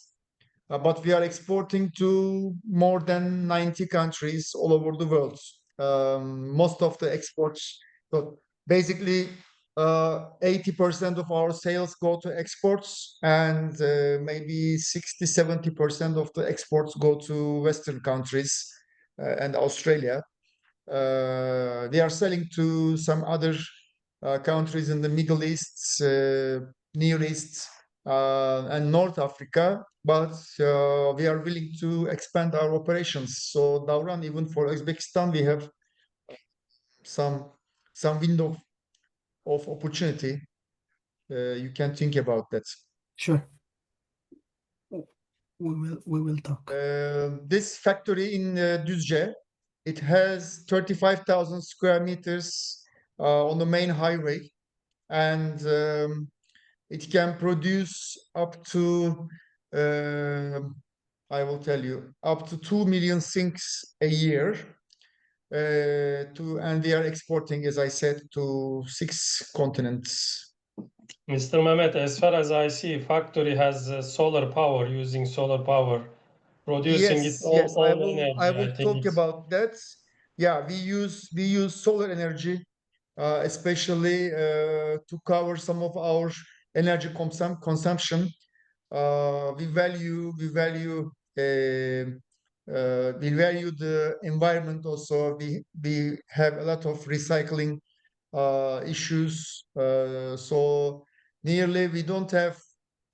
But we are exporting to more than 90 countries all over the world. Most of the exports, so basically 80% of our sales go to exports, and maybe 60-70% of the exports go to Western countries and Australia. They are selling to some other countries in the Middle East, Near East, and North Africa, but we are willing to expand our operations. So Davran, even for Uzbekistan, we have some window of opportunity. You can think about that. Sure. We will talk. This factory in Düzce, it has 35,000 square meters on the main highway, and it can produce up to, I will tell you, up to 2 million sinks a year. And we are exporting, as I said, to 6 continents. Mr. Mehmet, as far as I see, factory has solar power, using solar power, producing its own energy. I will talk about that. Yeah, we use solar energy, especially to cover some of our energy consumption. We value the environment also. We have a lot of recycling issues, so nearly we don't have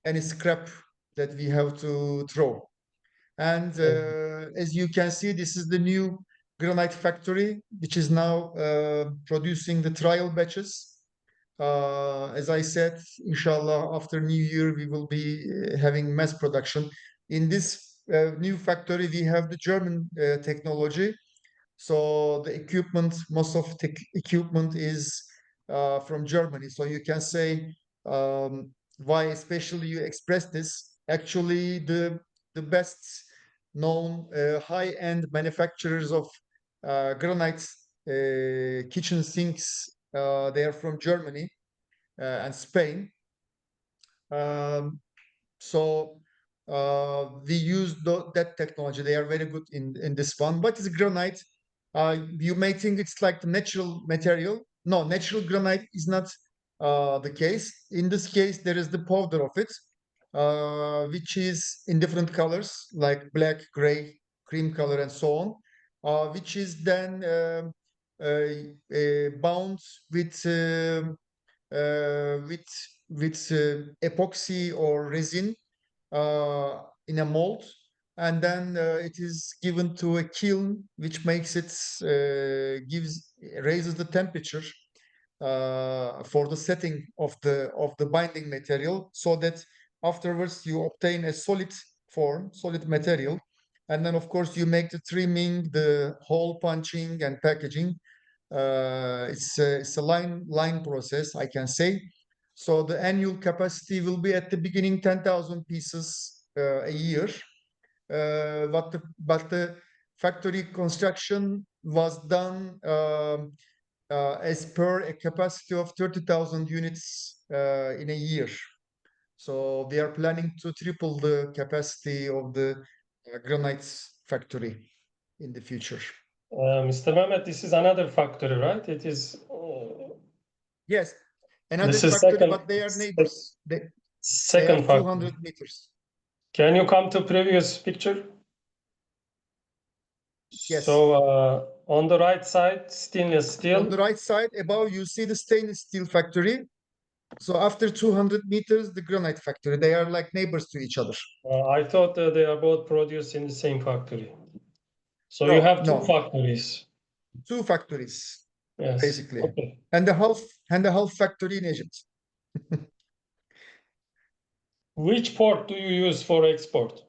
any scrap that we have to throw. And as you can see, this is the new granite factory, which is now producing the trial batches. As I said, inshallah, after New Year, we will be having mass production. In this new factory, we have the German technology. So the equipment, most of the equipment is from Germany. So you can say why especially you express this. Actually, the best known high-end manufacturers of granite kitchen sinks, they are from Germany and Spain. So we use that technology. They are very good in this one. What is granite? You may think it's like the natural material. No, natural granite is not the case. In this case, there is the powder of it, which is in different colors, like black, gray, cream color, and so on, which is then bound with epoxy or resin in a mold, and then it is given to a kiln, which makes it raises the temperature for the setting of the binding material, so that afterwards you obtain a solid material, and then of course you make the trimming, the hole punching, and packaging. It's a line process, I can say. So the annual capacity will be at the beginning 10,000 pieces a year. But the factory construction was done as per a capacity of 30,000 units in a year. So we are planning to triple the capacity of the granite factory in the future. Mr. Mehmet, this is another factory, right? It is. Yes, another factory, but they are neighbors. Second they are 200 meters. Can you come to previous picture? Yes. So on the right side, stainless steel. On the right side, above you see the stainless steel factory. So after 200 meters, the granite factory. They are like neighbors to each other. I thought they are both produced in the same factory. So you have two factories. Two factories, yes, basically, okay. and the half factory in Egypt. Which port do you use for export?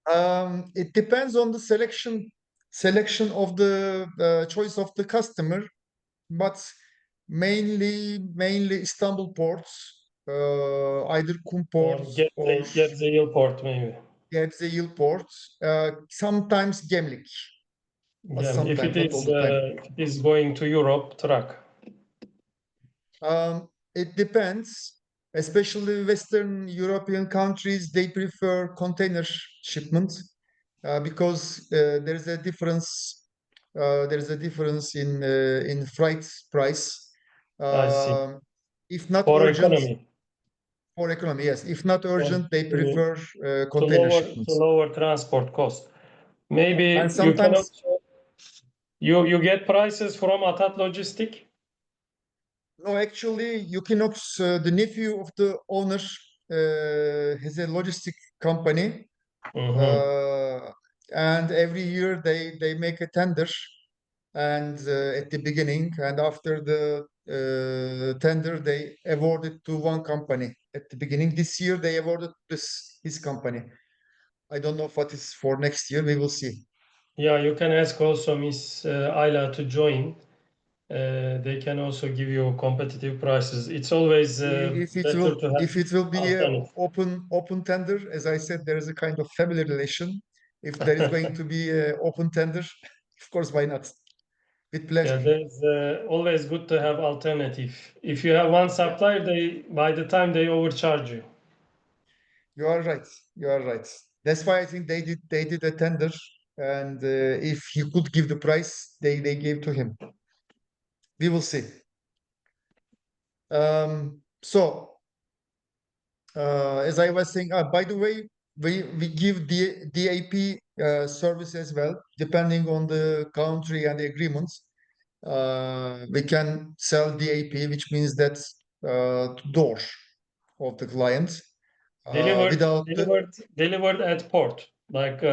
It depends on the selection of the choice of the customer, but mainly Istanbul ports, either Kum port or Gebze port maybe. Gebze port, sometimes Gemlik, but Yeah, if sometimes, not all the time. it is going to Europe, truck. It depends. Especially Western European countries, they prefer container shipment because there's a difference. There's a difference in freight price. I see. If not For urgent, economy. for economy, yes. If not urgent, they to- prefer To container lower shipments. transport cost. Maybe And you can sometimes also you get prices from Atat Logistic. no, actually, Ukinox, the nephew of the owner, has a logistic company, and every year they make a tender, and at the beginning and after the tender they award it to one company. At the beginning this year they awarded his company. I don't know what is for next year. We will see. Yeah, you can ask also Miss Ayla to join. They can also give you competitive prices. It's always If it better to will have be a alternative. open tender, as I said, there is a kind of family relation. If there is going to be an open tender, of course, why not? With pleasure. Yeah, there's always good to have alternative. If you have one supplier, by the time they overcharge you. You are right. You are right. That's why I think they did a tender, and if he could give the price, they gave to him. We will see. So as I was saying, by the way, we give the DAP service as well, depending on the country and the agreements. We can sell DAP, which means that door of the client. Delivered at port, like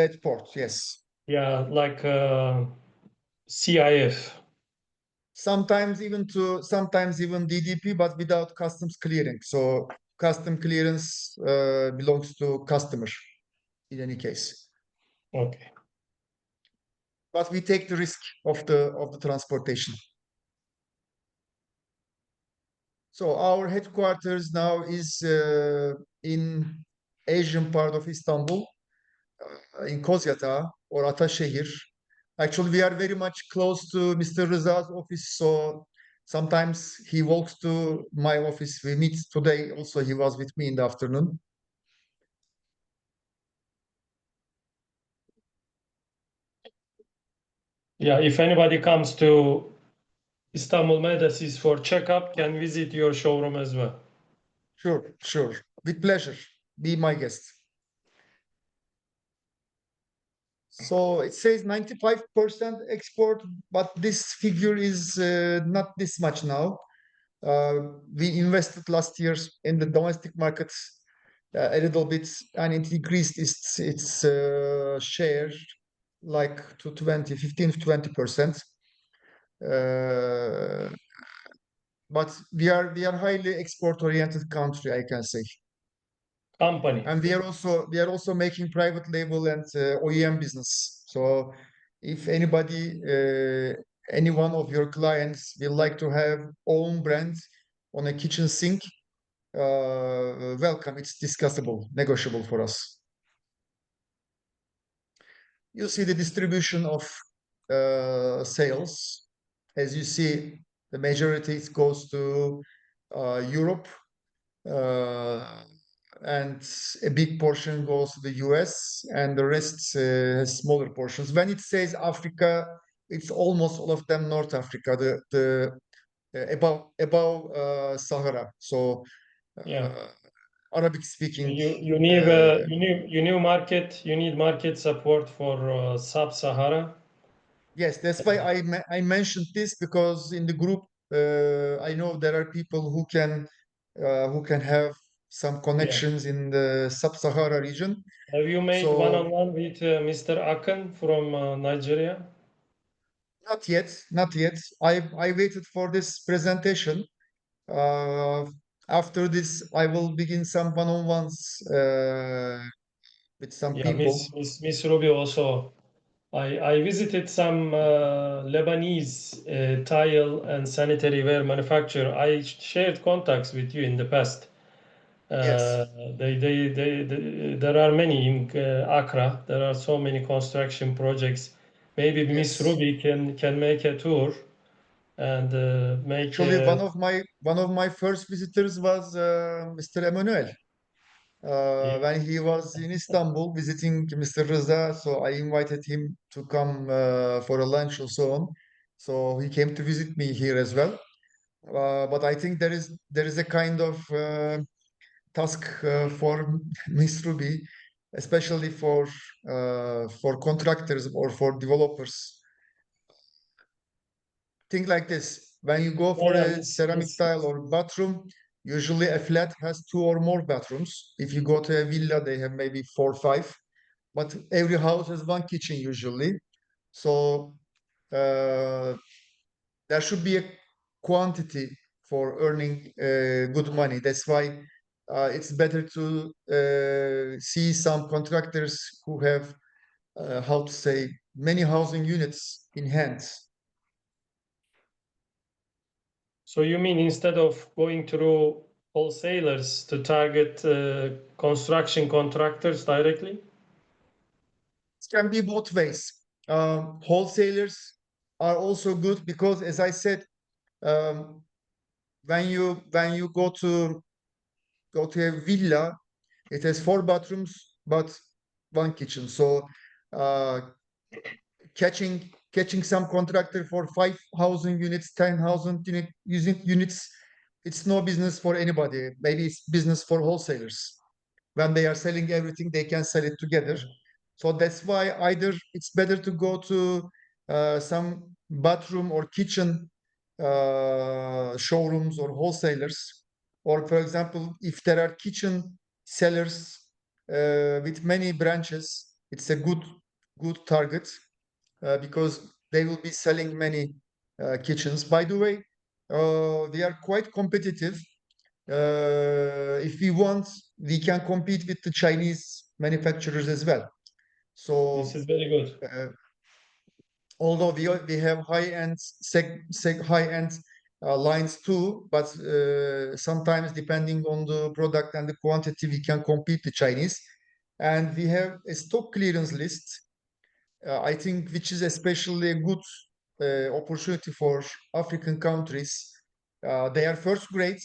at port, yes. Yeah, like CIF. Sometimes even DDP, but without customs clearing. So custom clearance belongs to customer in any case. Okay. But we take the risk of the transportation. So our headquarters now is in Asian part of Istanbul, in Kozyatağı or Ataşehir. Actually, we are very much close to Mr. Rıza's office, so sometimes he walks to my office. We meet today. Also, he was with me in the afternoon. Yeah, if anybody comes to Istanbul Medesis for checkup, can visit your showroom as well. Sure, sure. With pleasure. Be my guest. So it says 95% export, but this figure is not this much now. We invested last year in the domestic market a little bit, and it increased its share like to 15 to 20%. But we are highly export oriented country, I can say. Company. And we are also making private label and OEM business. So if anybody, any one of your clients will like to have own brand on a kitchen sink, welcome. It's discussable, negotiable for us. You see the distribution of sales. As you see, the majority goes to Europe, and a big portion goes to the US, and the rest has smaller portions. When it says Africa, it's almost all of them North Africa, the above Sahara. So Arabic speaking. You need market. You need market support for sub-Sahara. Yes, that's why I mentioned this, because in the group I know there are people who can have some connections in the sub-Sahara region. Have you made one-on-one with Mr. Akın from Nigeria? Not yet, not yet. I waited for this presentation. After this, I will begin some one-on-ones with some people. Miss Ruby also I visited some Lebanese tile and sanitary ware manufacturer. I shared contacts with you in the past. Yes. There are many in Accra. There are so many construction projects. Maybe Miss Yes. Ruby can make a tour and make. Actually, one of my first visitors was Mr. Emmanuel. When he was in Istanbul visiting Mr. Rıza, so I invited him to come for a lunch or so on. So he came to visit me here as well. But I think there is a kind of task for Miss Ruby, especially for contractors or for developers. Think like this: when you go for a ceramic tile or bathroom, usually a flat has 2 or more bathrooms. If you go to a villa, they have maybe 4 or 5. But every house has 1 kitchen usually. So there should be a quantity for earning good money. That's why it's better to see some contractors who have, how to say, many housing units in hand. So you mean instead of going through wholesalers to target construction contractors directly? It can be both ways. Wholesalers are also good because, as I said, when you go to a villa, it has 4 bathrooms but 1 kitchen. So catching some contractor for 5 housing units, 10 housing units, it's no business for anybody. Maybe it's business for wholesalers. When they are selling everything, they can sell it together. So that's why either it's better to go to some bathroom or kitchen showrooms or wholesalers, or for example, if there are kitchen sellers with many branches, it's a good target because they will be selling many kitchens. By the way, they are quite competitive. If we want, we can compete with the Chinese manufacturers as well. So this is very good. Although we have high-end high-end lines too, but sometimes depending on the product and the quantity, we can compete the Chinese. And we have a stock clearance list, I think, which is especially a good opportunity for African countries. They are first grade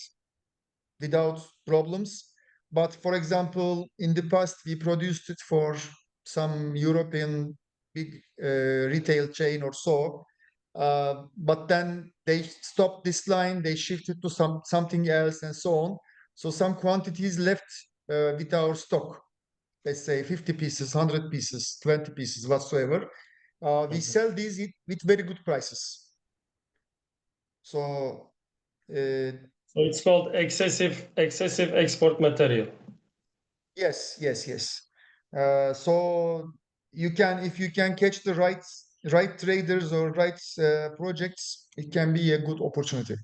without problems. But for example, in the past, we produced it for some European big retail chain or so. But then they stopped this line, they shifted to something else and so on. So some quantities left with our stock. Let's say 50 pieces, 100 pieces, 20 pieces, whatsoever. We sell these with very good prices. So so it's called excessive export material. Yes. So you can, if you can catch the right traders or right projects, it can be a good opportunity.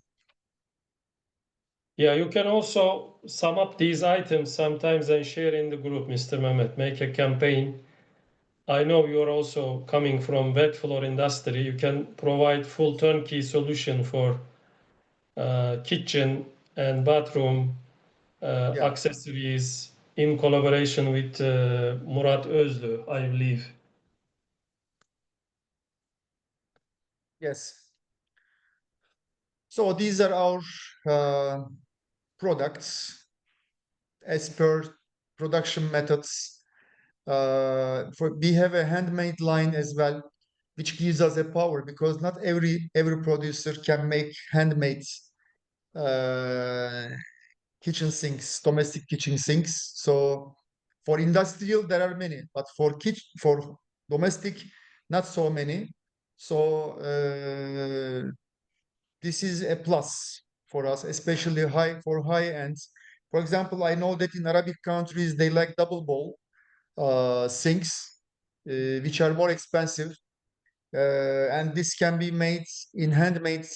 Yeah, you can also sum up these items sometimes and share in the group, Mr. Mehmet. Make a campaign. I know you're also coming from wet floor industry. You can provide full turnkey solution for kitchen and bathroom accessories in collaboration with Murat Özlü, I believe. Yes. So these are our products as per production methods. We have a handmade line as well, which gives us a power because not every producer can make handmade kitchen sinks, domestic kitchen sinks. So for industrial, there are many, but for domestic, not so many. So this is a plus for us, especially for high ends. For example, I know that in Arabic countries, they like double bowl sinks, which are more expensive. And this can be made in handmade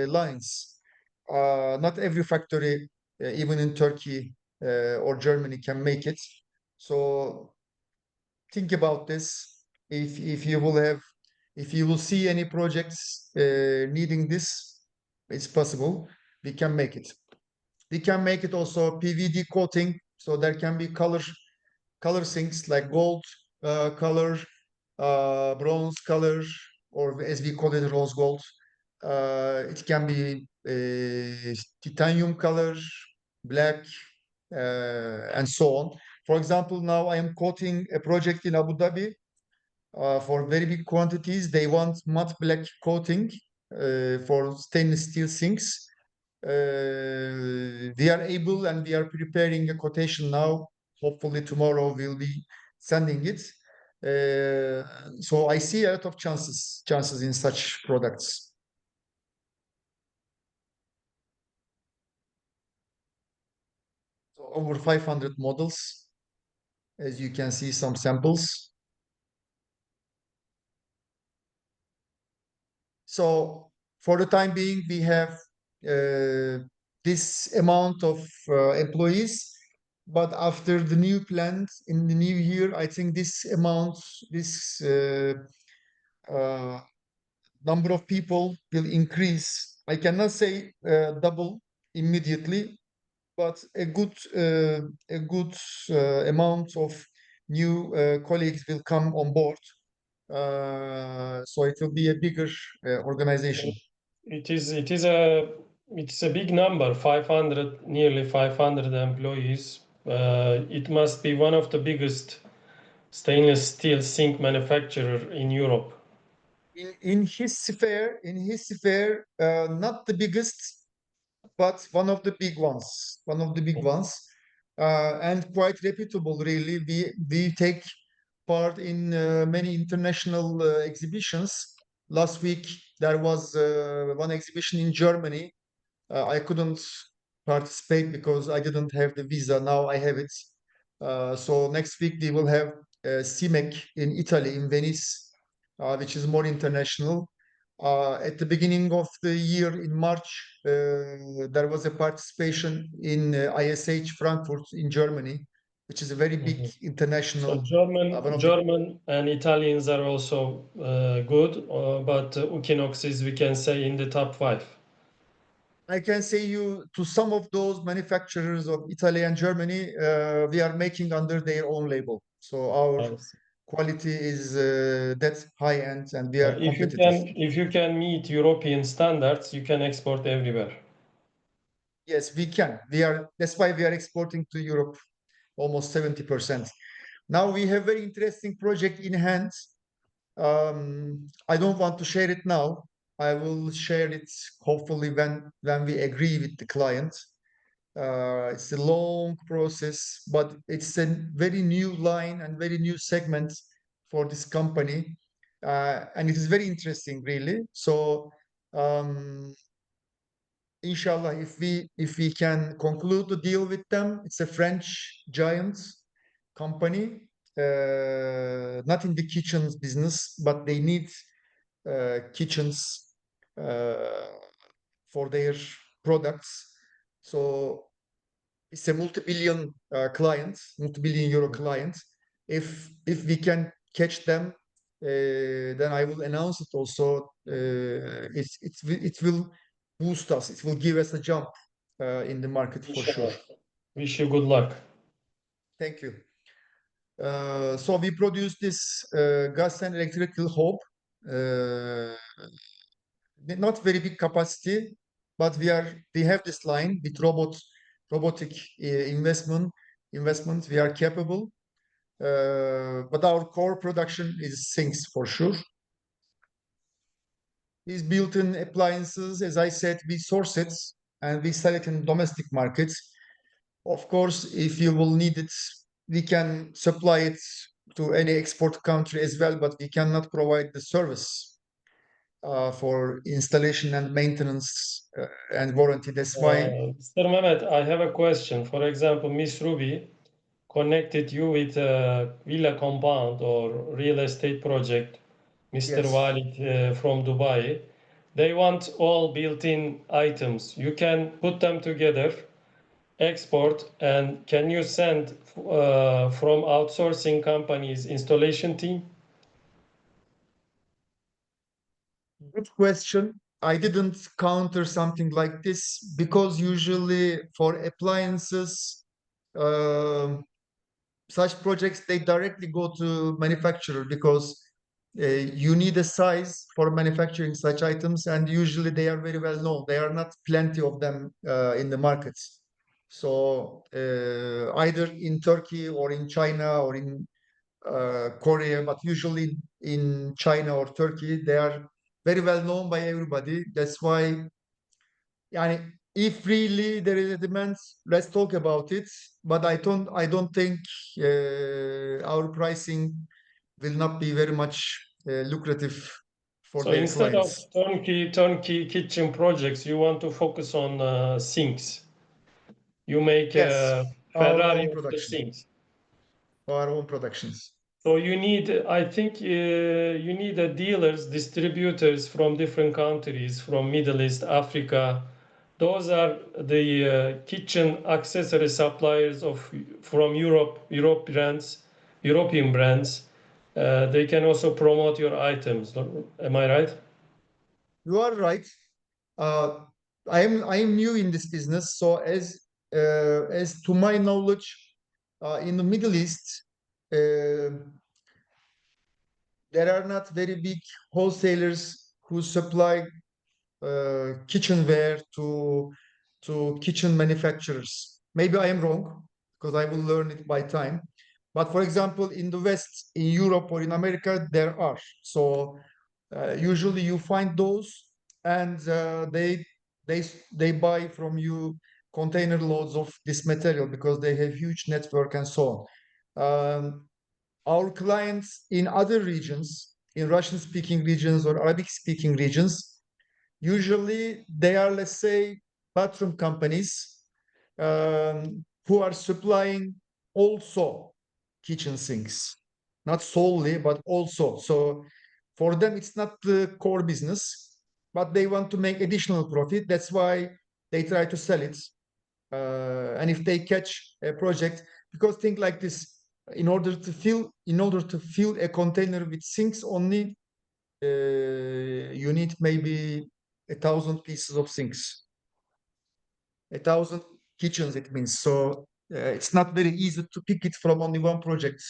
lines. Not every factory, even in Turkey or Germany, can make it. So think about this. if you will see any projects needing this, it's possible. We can make it. We can make it also PVD coating, so there can be color sinks like gold color, bronze color, or as we call it, rose gold. It can be titanium color, black, and so on. For example, now I am coating a project in Abu Dhabi for very big quantities. They want matte black coating for stainless steel sinks. We are able and we are preparing a quotation now. Hopefully tomorrow we'll be sending it. So I see a lot of chances in such products. So over 500 models, as you can see, some samples. So for the time being, we have this amount of employees, but after the new plant in the new year, I think this amount, this number of people will increase. I cannot say double immediately, but a good amount of new colleagues will come on board. So it will be a bigger organization. It's a big number, 500, nearly 500 employees. It must be one of the biggest stainless steel sink manufacturer in Europe. In his sphere, not the biggest, but one of the big ones. And quite reputable, really. We take part in many international exhibitions. Last week there was one exhibition in Germany. I couldn't participate because I didn't have the visa. Now I have it. So next week we will have CIMEC in Italy, in Venice, which is more international. At the beginning of the year in March, there was a participation in ISH Frankfurt in Germany, which is a very big international. So German and Italians are also good, but Ukinox is, we can say, in the top 5. I can say you to some of those manufacturers of Italy and Germany, we are making under their own label. So our quality is that high end, and we are competitive. If you can meet European standards, you can export everywhere. Yes, we can. That's why we are exporting to Europe almost 70%. Now we have very interesting project in hand. I don't want to share it now. I will share it hopefully when we agree with the client. It's a long process, but it's a very new line and very new segment for this company. And it is very interesting, really. So inshallah, if we can conclude the deal with them, it's a French giant company, not in the kitchens business, but they need kitchens for their products. So it's a multi-billion client, multi-billion euro client. If we can catch them, then I will announce it also. It will boost us. It will give us a jump in the market for sure. Wish you good luck. Thank you. So we produce this gas and electrical hob. Not very big capacity, but we have this line with robotic investment. We are capable, but our core production is sinks for sure. These built-in appliances, as I said, we source it and we sell it in domestic markets. Of course, if you will need it, we can supply it to any export country as well, but we cannot provide the service for installation and maintenance and warranty. That's why. Mr. Mehmet, I have a question. For example, Miss Ruby connected you with a villa compound or real estate project. Mr. Yes. Walid from Dubai. They want all built-in items. You can put them together, export, and can you send from outsourcing companies installation team? Good question. I didn't counter something like this because usually for appliances, such projects, they directly go to manufacturer because you need a size for manufacturing such items, and usually they are very well known. There are not plenty of them in the markets. So either in Turkey or in China or in Korea, but usually in China or Turkey, they are very well known by everybody. That's why, yani, if really there is a demand, let's talk about it. But I don't think our pricing will not be very much lucrative for So their instead of clients. turnkey kitchen projects, you want to focus on sinks. You make Yes, a our Ferrari own of the production, sinks. our own productions. So you need, I think, you need dealers, distributors from different countries, from Middle East, Africa. Those are the kitchen accessory suppliers from European brands. They can also promote your items. Am I right? You are right. I am new in this business, so as to my knowledge, in the Middle East, there are not very big wholesalers who supply kitchenware to kitchen manufacturers. Maybe I am wrong because I will learn it by time. But for example, in the West, in Europe or in America, there are. So usually you find those, and they buy from you container loads of this material because they have huge network and so on. Our clients in other regions, in Russian-speaking regions or Arabic-speaking regions, usually they are, let's say, bathroom companies who are supplying also kitchen sinks, not solely, but also. So for them, it's not the core business, but they want to make additional profit. That's why they try to sell it. And if they catch a project, because think like this, in order to fill a container with sinks only, you need maybe 1,000 pieces of sinks, 1,000 kitchens, it means. So it's not very easy to pick it from only one project.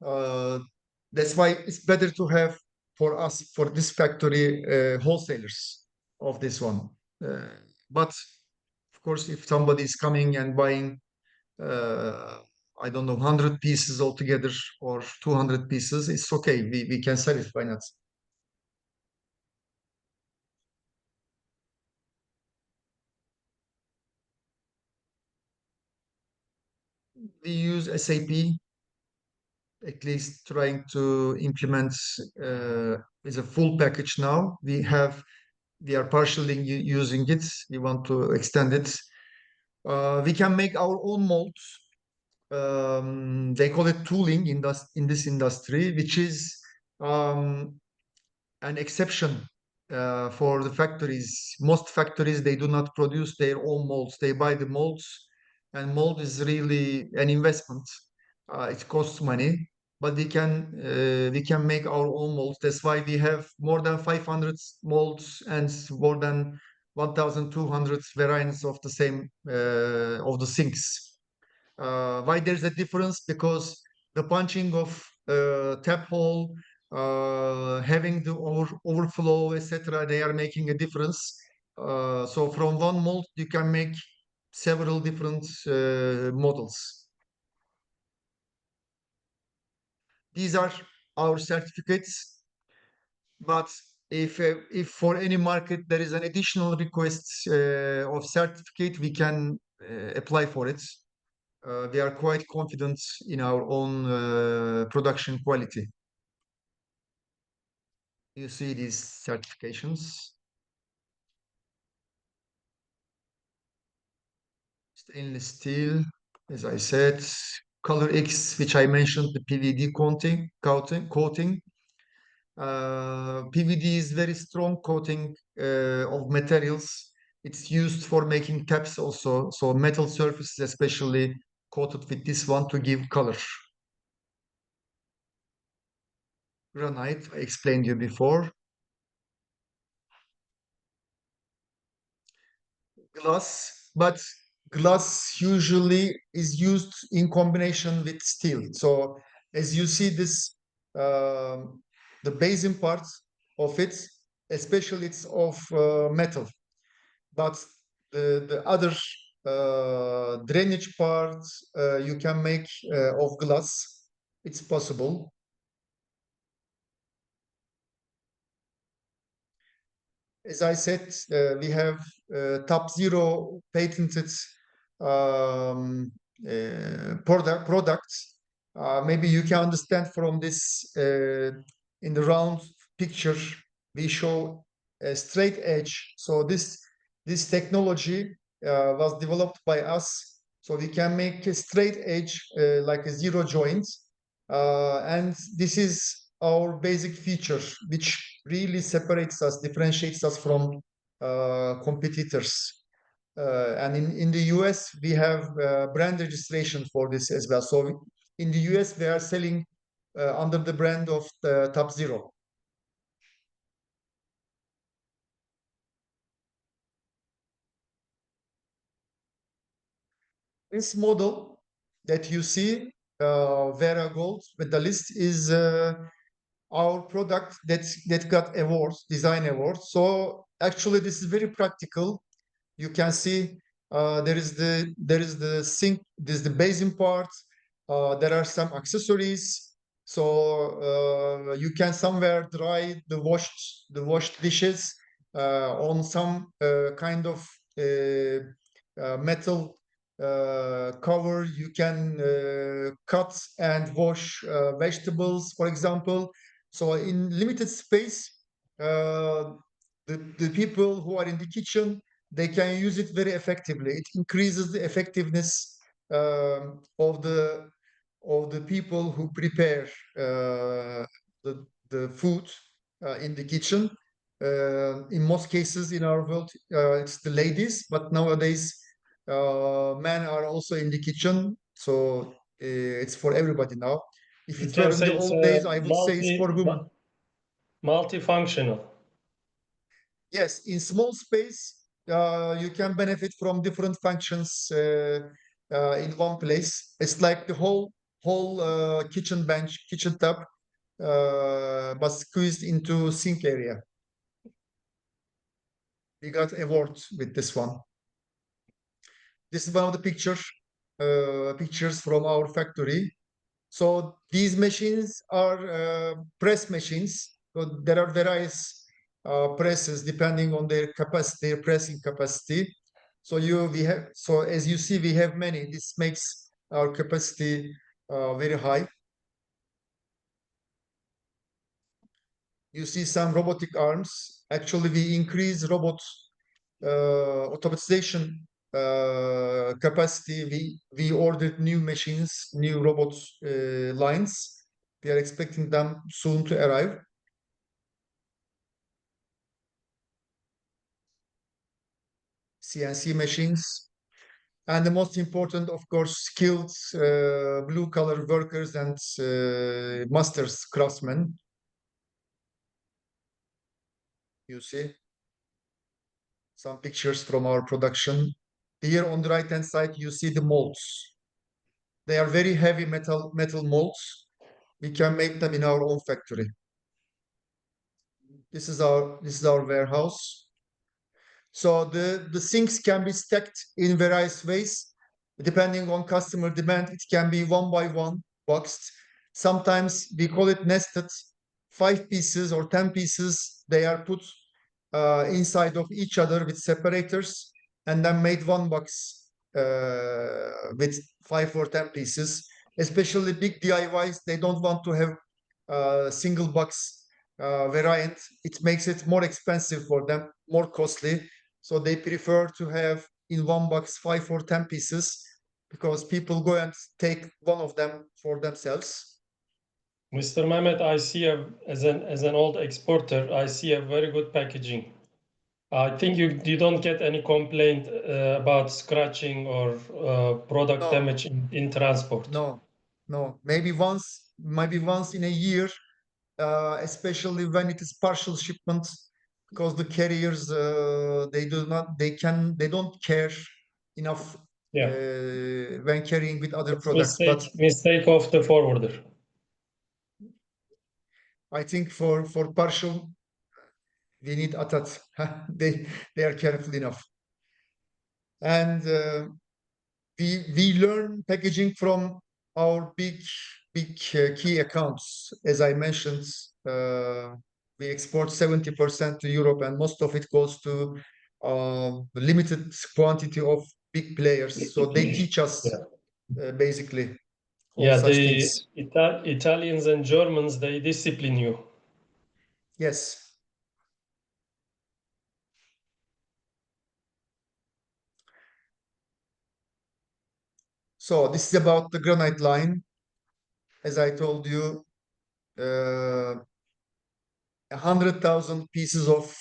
That's why it's better to have for us, for this factory, wholesalers of this one. But of course, if somebody is coming and buying, I don't know, 100 pieces altogether or 200 pieces, it's okay. We can sell it. Why not? We use SAP, at least trying to implement as a full package now. We are partially using it. We want to extend it. We can make our own molds. They call it tooling in this industry, which is an exception for the factories. Most factories, they do not produce their own molds. They buy the molds, and mold is really an investment. It costs money, but we can make our own molds. That's why we have more than 500 molds and more than 1,200 variants of the same of the sinks. Why there's a difference? Because the punching of tap hole, having the overflow, etc., they are making a difference. So from one mold, you can make several different models. These are our certificates, but if for any market there is an additional request of certificate, we can apply for it. We are quite confident in our own production quality. You see these certifications. Stainless steel, as I said, color X, which I mentioned, the PVD coating. PVD is very strong coating of materials. It's used for making taps also. So metal surfaces, especially coated with this one to give color. Granite, I explained you before. glass, but glass usually is used in combination with steel. So as you see this, the basin part of it, especially it's of metal, but the other drainage parts you can make of glass. It's possible. As I said, we have top 0 patented products. Maybe you can understand from this in the round picture, we show a straight edge. So this technology was developed by us. So we can make a straight edge like a 0 joint. And this is our basic feature, which really separates us, differentiates us from competitors. And in the US, we have brand registration for this as well. So in the US, we are selling under the brand of the Top 0. This model that you see, Vera Gold medalist, is our product that got awards, design awards. So actually, this is very practical. You can see there is the sink, there's the basin part. There are some accessories. So you can somewhere dry the washed dishes on some kind of metal cover. You can cut and wash vegetables, for example. So in limited space, the people who are in the kitchen, they can use it very effectively. It increases the effectiveness of the people who prepare the food in the kitchen. In most cases in our world, it's the ladies, but nowadays men are also in the kitchen. So it's for everybody now. If it were in the old days, I would say it's for women. Multifunctional. Yes, in small space, you can benefit from different functions in one place. It's like the whole kitchen bench, kitchen tub, but squeezed into sink area. We got awards with this one. This is one of the pictures from our factory. So these machines are press machines. So there are various presses depending on their capacity, their pressing capacity. So as you see, we have many. This makes our capacity very high. You see some robotic arms. Actually, we increase robot automatization capacity. We ordered new machines, new robot lines. We are expecting them soon to arrive. CNC machines, and the most important, of course, skilled blue-collar workers and masters craftsmen. You see some pictures from our production. Here on the right-hand side, you see the molds. They are very heavy metal molds. We can make them in our own factory. This is our warehouse. So the sinks can be stacked in various ways. Depending on customer demand, it can be 1 by 1 boxed. Sometimes we call it nested, 5 pieces or 10 pieces. They are put inside of each other with separators and then made one box with 5 or 10 pieces. Especially big DIYs, they don't want to have single box variant. It makes it more expensive for them, more costly. So they prefer to have in one box 5 or 10 pieces because people go and take one of them for themselves. Mr. Mehmet, I see as an old exporter, I see a very good packaging. I think you don't get any complaint about scratching or product damage in transport. No. Maybe once in a year, especially when it is partial shipment. because the carriers they don't care enough when carrying with other products. Mistake of the forwarder. I think for partial, we need Atat. they are careful enough, and we learn packaging from our big key accounts. As I mentioned, we export 70% to Europe, and most of it goes to limited quantity of big players. So they teach us basically all such things. Italians and Germans, they discipline you. Yes. So this is about the granite line. As I told you, 100,000 pieces of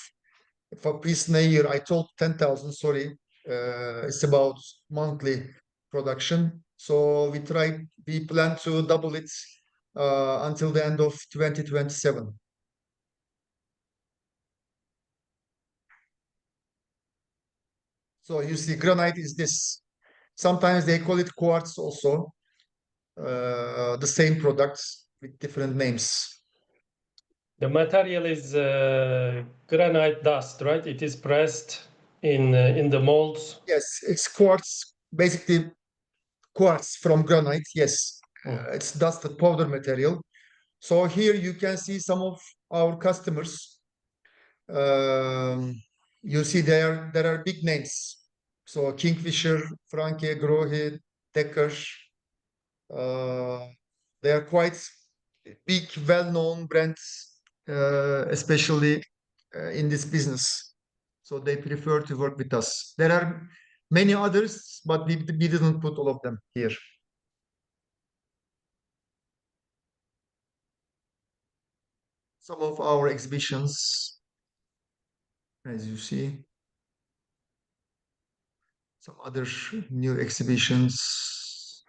for piece in a year. I told 10,000, sorry. It's about monthly production. So we plan to double it until the end of 2027. So you see, granite is this. Sometimes they call it quartz also. The same products with different names. The material is granite dust, right? It is pressed in the molds. Yes, it's quartz, basically quartz from granite. Yes, it's dusted powder material. So here you can see some of our customers. You see there are big names. So Kingfisher, Franke, Grohe, Decker. They are quite big, well-known brands, especially in this business. So they prefer to work with us. There are many others, but we didn't put all of them here. Some of our exhibitions, as you see. Some other new exhibitions.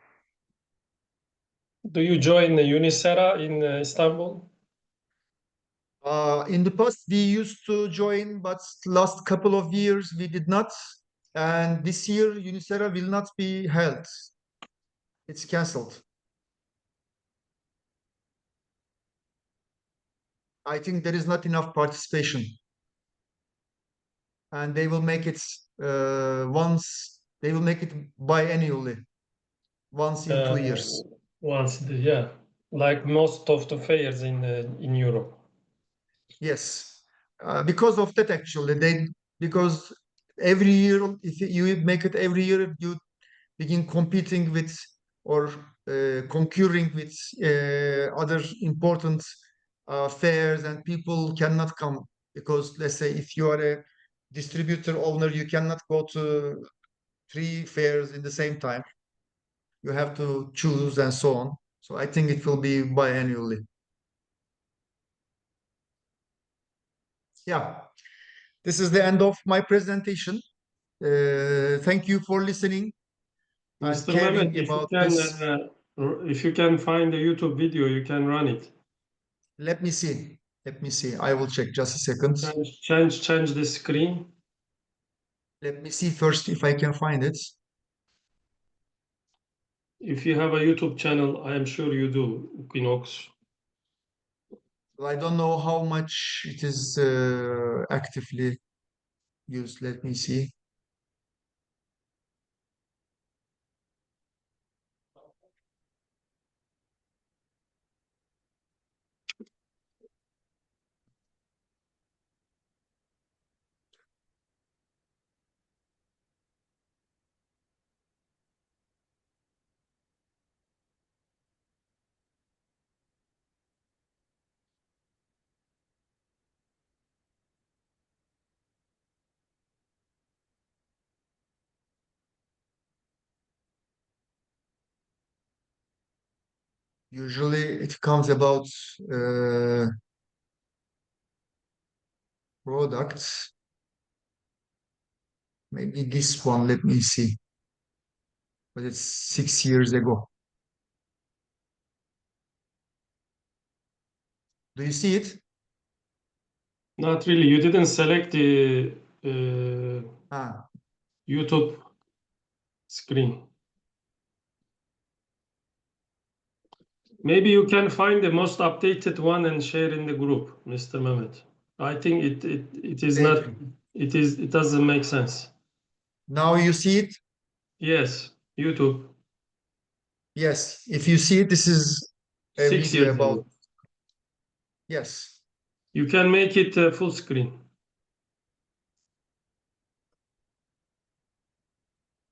Do you join the Unisera in Istanbul? In the past, we used to join, but last couple of years we did not. And this year, Unisera will not be held. It's cancelled. I think there is not enough participation. And they will make it they will make it biannually, once in 2 years. Like most of the fairs in Europe. Yes, because of that actually, because every year, if you make it every year, you begin competing with or concurring with other important fairs, and people cannot come because, let's say, if you are a distributor owner, you cannot go to 3 fairs in the same time. You have to choose and so on. So I think it will be biannually. Yeah, this is the end of my presentation. Thank you for listening. Mr. Mehmet, if you can find the YouTube video, you can run it. Let me see. I will check just a second. Change the screen. Let me see first if I can find it. If you have a YouTube channel, I am sure you do, Ukinox. I don't know how much it is actively used. Let me see. Usually it comes about products. Maybe this one, let me see. But it's 6 years ago. Do you see it? Not really. You didn't select the Ha. YouTube screen. Maybe you can find the most updated one and share in the group, Mr. Mehmet. I think it is not, it doesn't make sense. Now you see it? Yes, YouTube. Yes. If you see it, this is a 6 video years about. ago. Yes. You can make it full screen.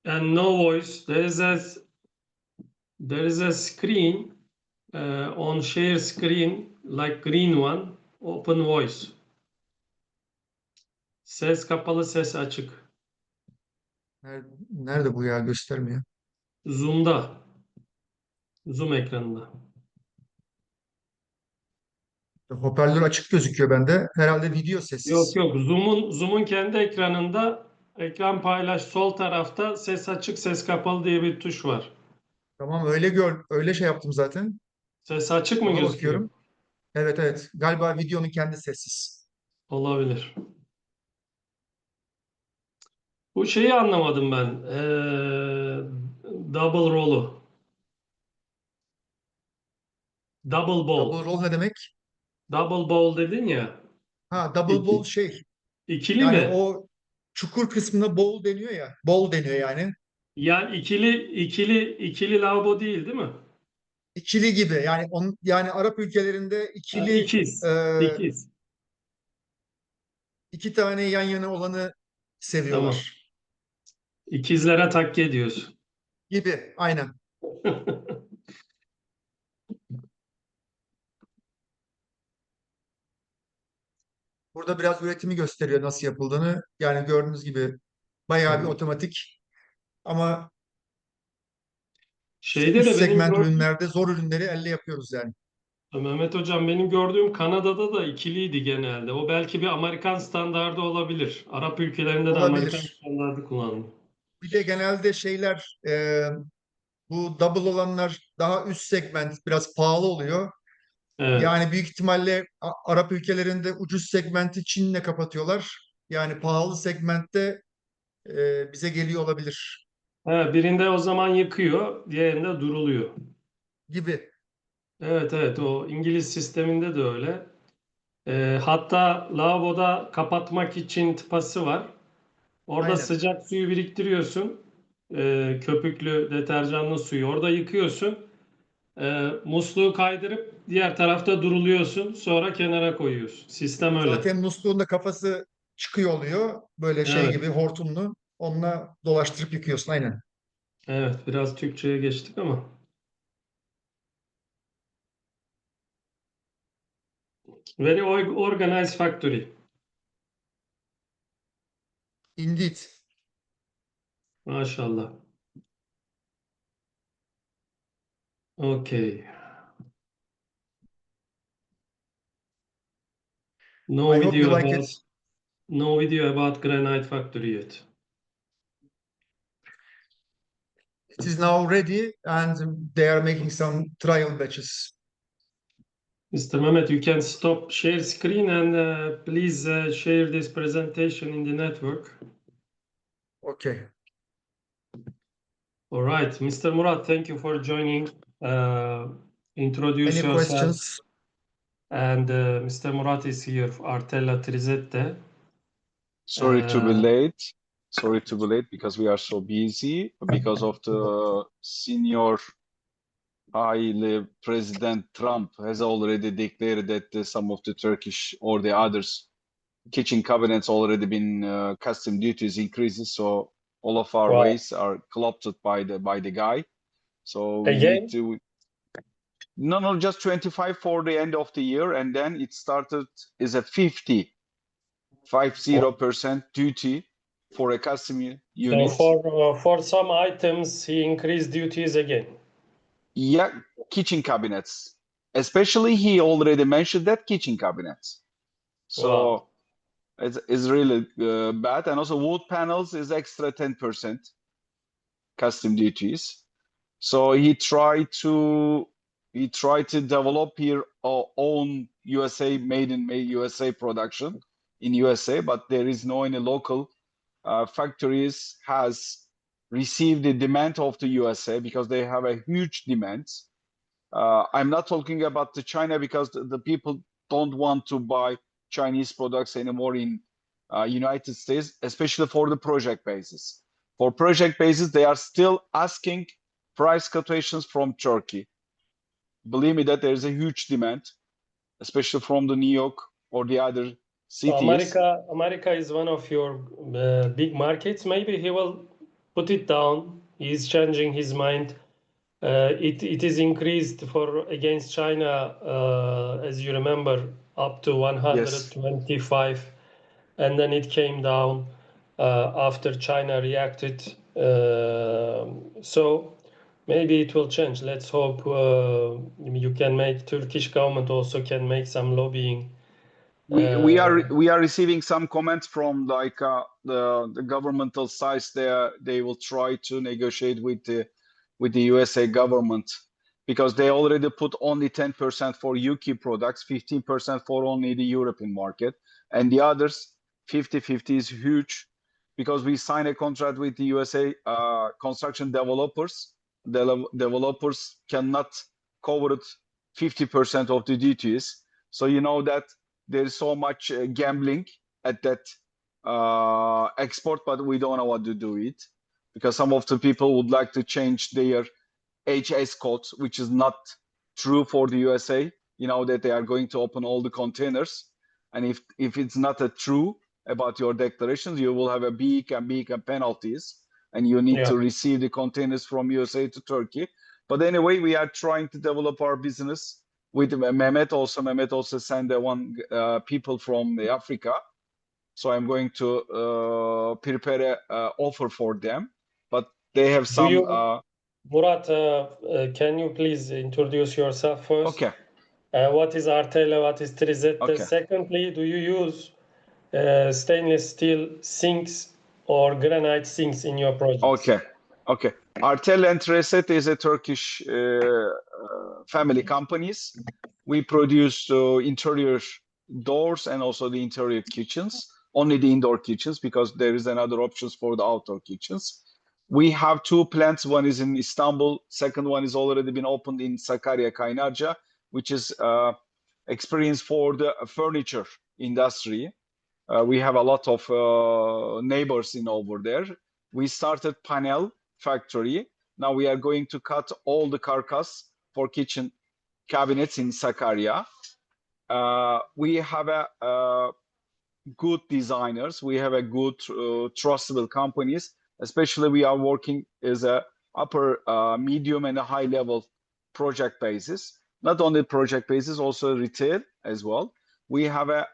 And no voice. There is a screen on share screen, like green one, open voice. Ses kapalı, ses açık. Nerede bu ya? Göstermiyor. Zoom'da. Zoom ekranında. Hoparlör açık gözüküyor bende. Herhalde video sessiz. Yok. Zoom'un kendi ekranında ekran paylaş sol tarafta ses açık, ses kapalı diye bir tuş var. Tamam öyle şey yaptım zaten. Ses açık mı Ona gözüküyor? bakıyorum. Evet. Galiba videonun kendi sessiz. Olabilir. Bu şeyi anlamadım ben. Double roll'u. Double bowl. Double roll ne demek? Double bowl dedin ya. Ha, double bowl şey. İkili Yani mi? o çukur kısmına bowl deniyor ya. Bowl deniyor yani. Yani ikili lavabo değil mi? İkili gibi. Yani Arap ülkelerinde ikili İkiz. iki tane yan yana olanı seviyorlar. Tamam. İkizlere takke ediyorsun. Gibi. Aynen. Burada biraz üretimi gösteriyor nasıl yapıldığını. Yani gördüğünüz gibi bayağı bir otomatik ama Şeyde üst de benim segment gördüğüm, ürünlerde zor ürünleri elle yapıyoruz yani. Mehmet Hocam, benim gördüğüm Kanada'da da ikiliydi genelde. O belki bir Amerikan standardı olabilir. Arap ülkelerinde de Amerikan Olabilir. standardı kullanılıyor. Bir de genelde şeyler bu double olanlar daha üst segment biraz pahalı oluyor. Evet. Yani büyük ihtimalle Arap ülkelerinde ucuz segmenti Çin'le kapatıyorlar. Yani pahalı segmentte bize geliyor olabilir Birinde o zaman yıkıyor, diğerinde duruluyor. gibi. Evet, o İngiliz sisteminde de öyle. Hatta lavaboda kapatmak için tıpası var. Orada Aynen. sıcak suyu biriktiriyorsun. Köpüklü, deterjanlı suyu. Orada yıkıyorsun. Musluğu kaydırıp diğer tarafta duruluyorsun. Sonra kenara koyuyorsun. Sistem öyle. Zaten musluğun da kafası çıkıyor oluyor. Böyle şey Evet. gibi hortumlu. Onunla dolaştırıp yıkıyorsun. Aynen. Evet, biraz Türkçe'ye geçtik ama. Very organized factory. Indeed. Maşallah. Okay. No I hope you video like about it. no video about granite factory yet. It is now ready and they are making some trial batches. Mr. Mehmet, you can stop share screen and please share this presentation in the network. Okay. All right, Mr. Murat, thank you for joining. Introduce Any yourself. questions? And Mr. Murat is here, Artella Trizette. Sorry to be late. Sorry to be late because we are so busy because of the senior highly President Trump has already declared that some of the Turkish or the others kitchen cabinets already been custom duties increases. So all of our ways are cluttered by the guy. So we need to. No, just 25 for the end of the year, and then it started is a 50% duty for a custom unit. So for some items, he increased duties again. Yeah, kitchen cabinets. Especially, he already mentioned that kitchen cabinets. So it's really bad. And also wood panels is extra 10% custom duties. So he tried to develop his own USA made in USA production. in USA, but there is no any local factories has received the demand of the USA because they have a huge demand. I'm not talking about the China because the people don't want to buy Chinese products anymore in United States, especially for the project basis. For project basis, they are still asking price quotations from Turkey. Believe me that there's a huge demand, especially from the New York or the other cities. America is one of your big markets. Maybe he will put it down. He's changing his mind. It is increased for against China, as you remember, up to 125, and then it came down after China reacted. So maybe it will change. Let's hope you can make Turkish government also can make some lobbying. We are receiving some comments from like the governmental sides there. They will try to negotiate with the USA government because they already put only 10% for UK products, 15% for only the European market, and the others 50-50 is huge because we signed a contract with the USA construction developers. The developers cannot cover 50% of the duties, so you know that there is so much gambling at that export, but we don't know what to do it because some of the people would like to change their HS codes, which is not true for the USA. You know that they are going to open all the containers, and if it's not a true about your declarations, you will have a big penalties, and you need to receive the containers from USA to Turkey. But anyway, we are trying to develop our business with Mehmet. Also, Mehmet also sent one people from Africa, so I'm going to prepare a offer for them. But they have some. Murat, can you please introduce yourself first? Okay. What is Artele? What is Trizette? Okay. Secondly, do you use stainless steel sinks or granite sinks in your projects? Okay. Artel and Trizette is a Turkish family companies. We produce interior doors and also the interior kitchens, only the indoor kitchens because there is another options for the outdoor kitchens. We have two plants. One is in Istanbul. Second one is already been opened in Sakarya, Kaynarca, which is experience for the furniture industry. We have a lot of neighbors in over there. We started panel factory. Now we are going to cut all the carcass for kitchen cabinets in Sakarya. We have a good designers. We have a good trustable companies. Especially we are working as a upper, medium and a high level project basis. Not only project basis, also retail as well. We have a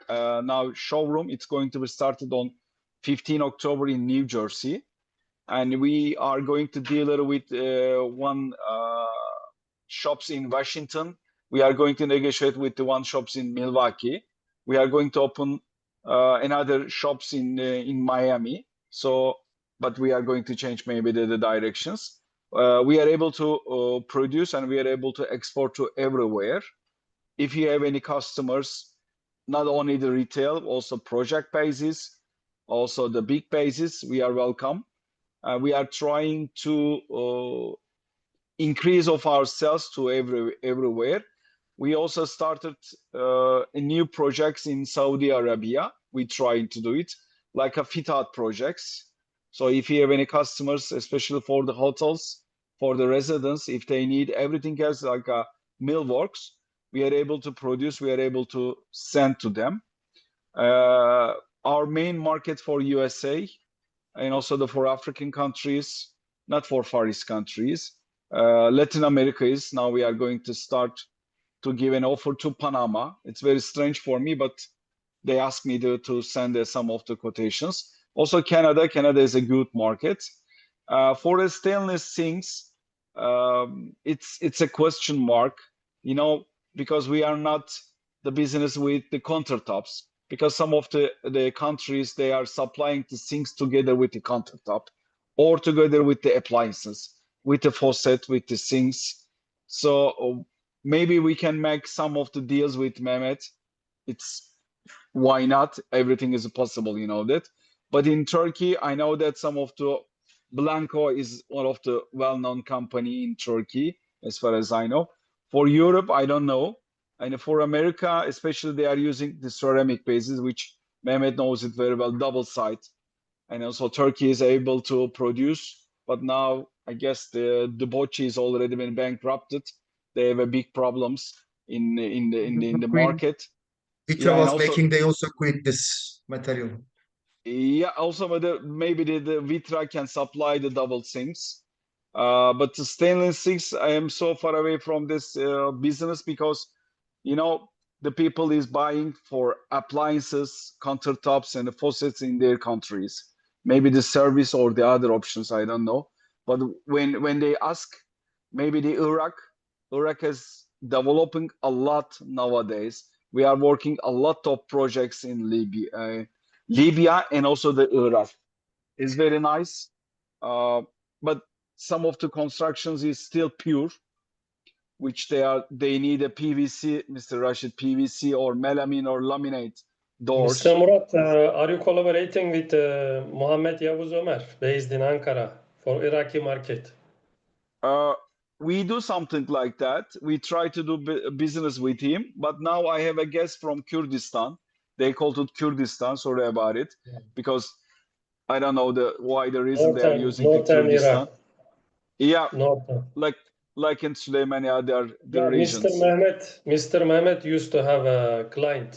now showroom. It's going to be started on 15 October in New Jersey. And we are going to deal with one shops in Washington. We are going to negotiate with the one shops in Milwaukee. We are going to open another shops in Miami. So, but we are going to change maybe the directions. We are able to produce and we are able to export to everywhere. If you have any customers, not only the retail, also project basis, also the big basis, we are welcome. We are trying to increase of our sales to everywhere. We also started new projects in Saudi Arabia. We trying to do it like a fit out projects. So if you have any customers, especially for the hotels, for the residents, if they need everything else like a millworks, we are able to produce, we are able to send to them. Our main market for USA and also for African countries, not for Far East countries. Latin America is, now we are going to start to give an offer to Panama. It's very strange for me, but they asked me to send some of the quotations. Also Canada is a good market. For the stainless sinks, it's a question mark, you know, because we are not the business with the countertops, because some of the countries, they are supplying the sinks together with the countertop or together with the appliances, with the faucet, with the sinks. So maybe we can make some of the deals with Mehmet. why not? Everything is possible, you know that. But in Turkey, I know that some of the Blanco is one of the well-known company in Turkey, as far as I know. For Europe, I don't know. And for America, especially, they are using the ceramic bases, which Mehmet knows it very well, double side. And also Turkey is able to produce, but now I guess the Bochi has already been bankrupted. They have a big problems in the market. Which Yeah, and was also, making they also quit this material. yeah, also maybe the Vitra can supply the double sinks. But the stainless sinks, I am so far away from this business because, you know, the people is buying for appliances, countertops, and the faucets in their countries. Maybe the service or the other options, I don't know. But when they ask, maybe the Iraq is developing a lot nowadays. We are working a lot of projects in Libya and also the Iraq. It's very nice, but some of the constructions is still pure, which they need a PVC, Mr. Rashid, PVC or melamine or laminate doors. Mr. Murat, are you collaborating with Mohammed Yavuz Ömer, based in Ankara, for Iraqi market? We do something like that. We try to do business with him, but now I have a guest from Kurdistan. They called it Kurdistan, sorry about it, because I don't know why the reason they are using the Kurdistan. Iraq. Yeah, Northern. like in Süleymaniye, the Yeah, regions. Mr. Mehmet used to have a client,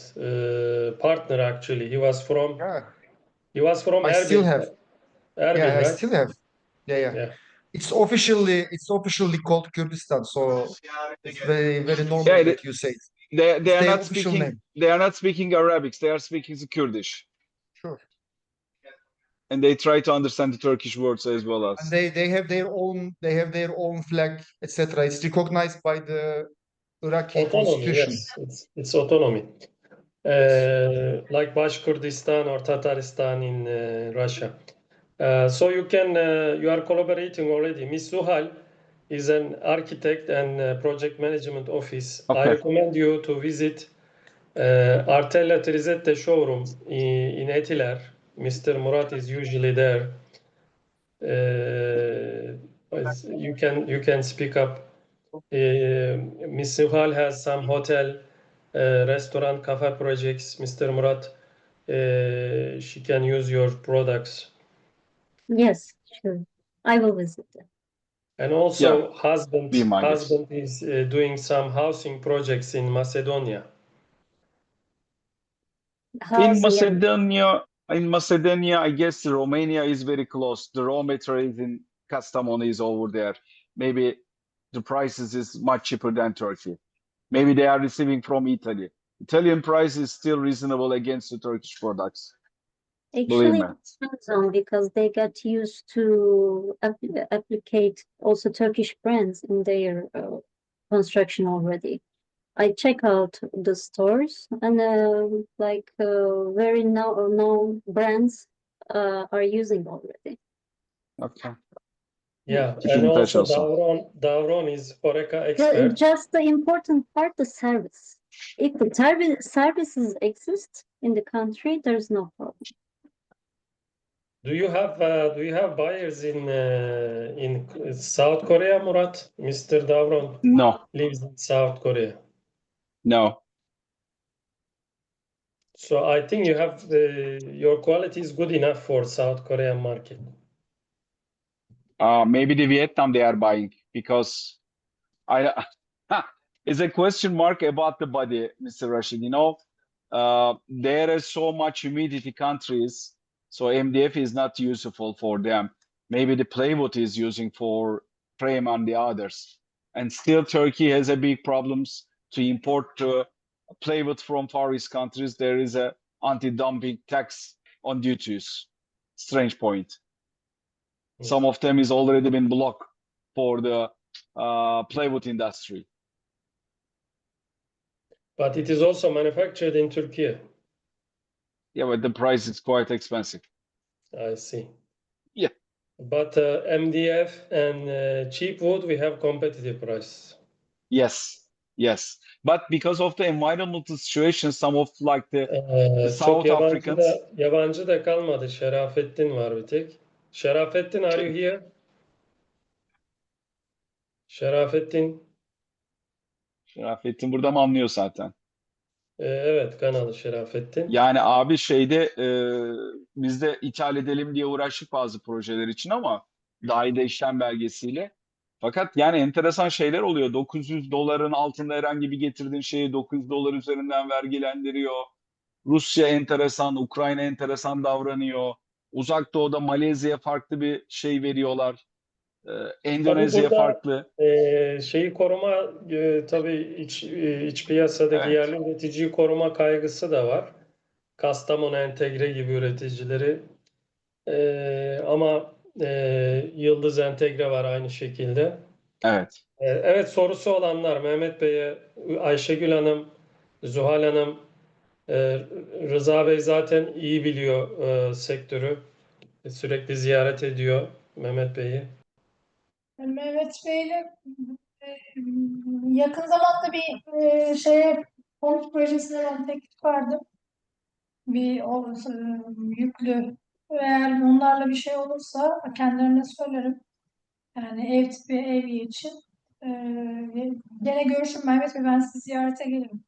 partner actually. He was from I Erbil. still have. Erbil, Yeah, I right? still have. Yeah. It's officially called Kurdistan, so it's very normal that you say it. They are their not official speaking. name. They are not speaking Arabic. They are speaking Kurdish. Sure. And they try to understand the Turkish words as well as. And they have their own flag, etc. It's recognized by the Iraqi constitution. Yes, it's autonomy. Like Bashkordistan or Tatarstan in Russia. So you are collaborating already. Ms. Suhal is an architect and project management office. Okay. I recommend you to visit Artella Trizette showroom in Etiler. Mr. Murat is usually there. You can speak up. Ms. Suhal has some hotel, restaurant, cafe projects. Mr. Murat, she can use your products. Yes, sure. I will visit them. And also, Yeah, husband is doing some housing projects in Macedonia. In Macedonia, I guess Romania is very close. The raw material in Kastamonu is over there. Maybe the prices is much cheaper than Turkey. Maybe they are receiving from Italy. Italian price is still reasonable against the Turkish products. Actually, it depends on because they got used to applicate also Turkish brands in their construction already. I check out the stores and very known brands are using already. Okay. Yeah, Keep and in touch also Davron is Horeca expert. Just the important part, the service. If the services exist in the country, there's no problem. Do you have buyers in South Korea, Murat? Mr. Davron lives in South Korea. No. So I think you have your quality is good enough for South Korean market. Maybe the Vietnam they are buying because it's a question mark about the body, Mr. Rashid. You know, there is so much humidity countries, so MDF is not useful for them. Maybe the plywood is using for frame and the others. And still Turkey has a big problems to import plywood from Far East countries. There is a anti-dumping tax on duties. Strange point. Some of them is already been blocked for the plywood industry. But it is also manufactured in Turkey. Yeah, but the price is quite expensive. I see. Yeah. But MDF and cheap wood, we have competitive price. Yes. Yes, but because of the environmental situation, some of like the Çok South Africans. yabancı da kalmadı. Şerafettin var bir tek. Şerafettin, are you here? Şerafettin. Şerafettin burada mı anlıyor zaten? Evet, kanalı Şerafettin. Yani abi şeyde biz de ithal edelim diye uğraştık bazı projeler için ama dahide işlem belgesiyle. Fakat yani enteresan şeyler oluyor. 900 doların altında herhangi bir getirdiğin şeyi 900 dolar üzerinden vergilendiriyor. Rusya enteresan, Ukrayna enteresan davranıyor. Uzak Doğu'da Malezya'ya farklı bir şey veriyorlar. Tabii Endonezya burada farklı. şeyi koruma, tabii iç piyasadaki Evet. yerli üreticiyi koruma kaygısı da var. Kastamonu Entegre gibi üreticileri. Ama Yıldız Entegre var aynı şekilde. Evet. Evet, sorusu olanlar Mehmet Bey'e, Ayşegül Hanım, Zuhal Hanım, Rıza Bey zaten iyi biliyor sektörü. Sürekli ziyaret ediyor Mehmet Bey'i. Mehmet Bey'le yakın zamanda bir konut projesine ben teklif verdim. Yüklü. Eğer onlarla bir şey olursa kendilerine söylerim. Yani ev tipi ev için. Gene görüşün Mehmet Bey, ben sizi ziyarete gelirim.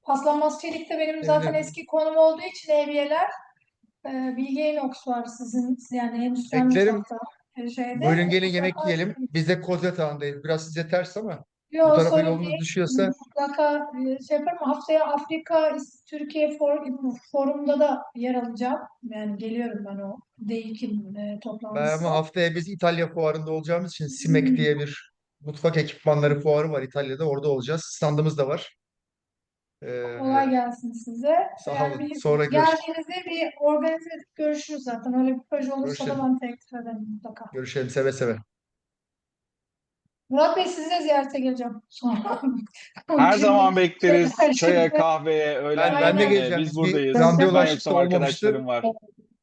Paslanmaz çelikte benim zaten eski konum olduğu için evyeler. Ukinox var sizin, yani endüstriyel Beklerim. mutfakta şeyde. Buyurun gelin yemek Mutlaka yiyelim. Biz de Kozet Ağı'ndayız. Biraz size ters ama bu Yok, tarafa sorun yolunuz değil. düşüyorsa Mutlaka yaparım. Haftaya Afrika Türkiye forumda da yer alacağım. Yani geliyorum ben o D2 ben toplantısına. ama haftaya biz İtalya fuarında olacağımız için SİMEK diye bir mutfak ekipmanları fuarı var İtalya'da. Orada olacağız. Standımız da var. Kolay gelsin size. Sağ Yani olun. bir Sonra geldiğinizde bir organize edip görüşürüz zaten. Öyle bir proje olursa da görüşelim. ben teklif ederim mutlaka. Görüşelim seve seve. Murat Bey, sizi de ziyarete geleceğim sonra. Her zaman Şimdi bekleriz. Çaya, şimdi kahveye, öğlen Ben de yemeğine. geleceğim. Biz Biz bir buradayız. Ben randevulaştık da yoksam olmamıştı. arkadaşlarım var.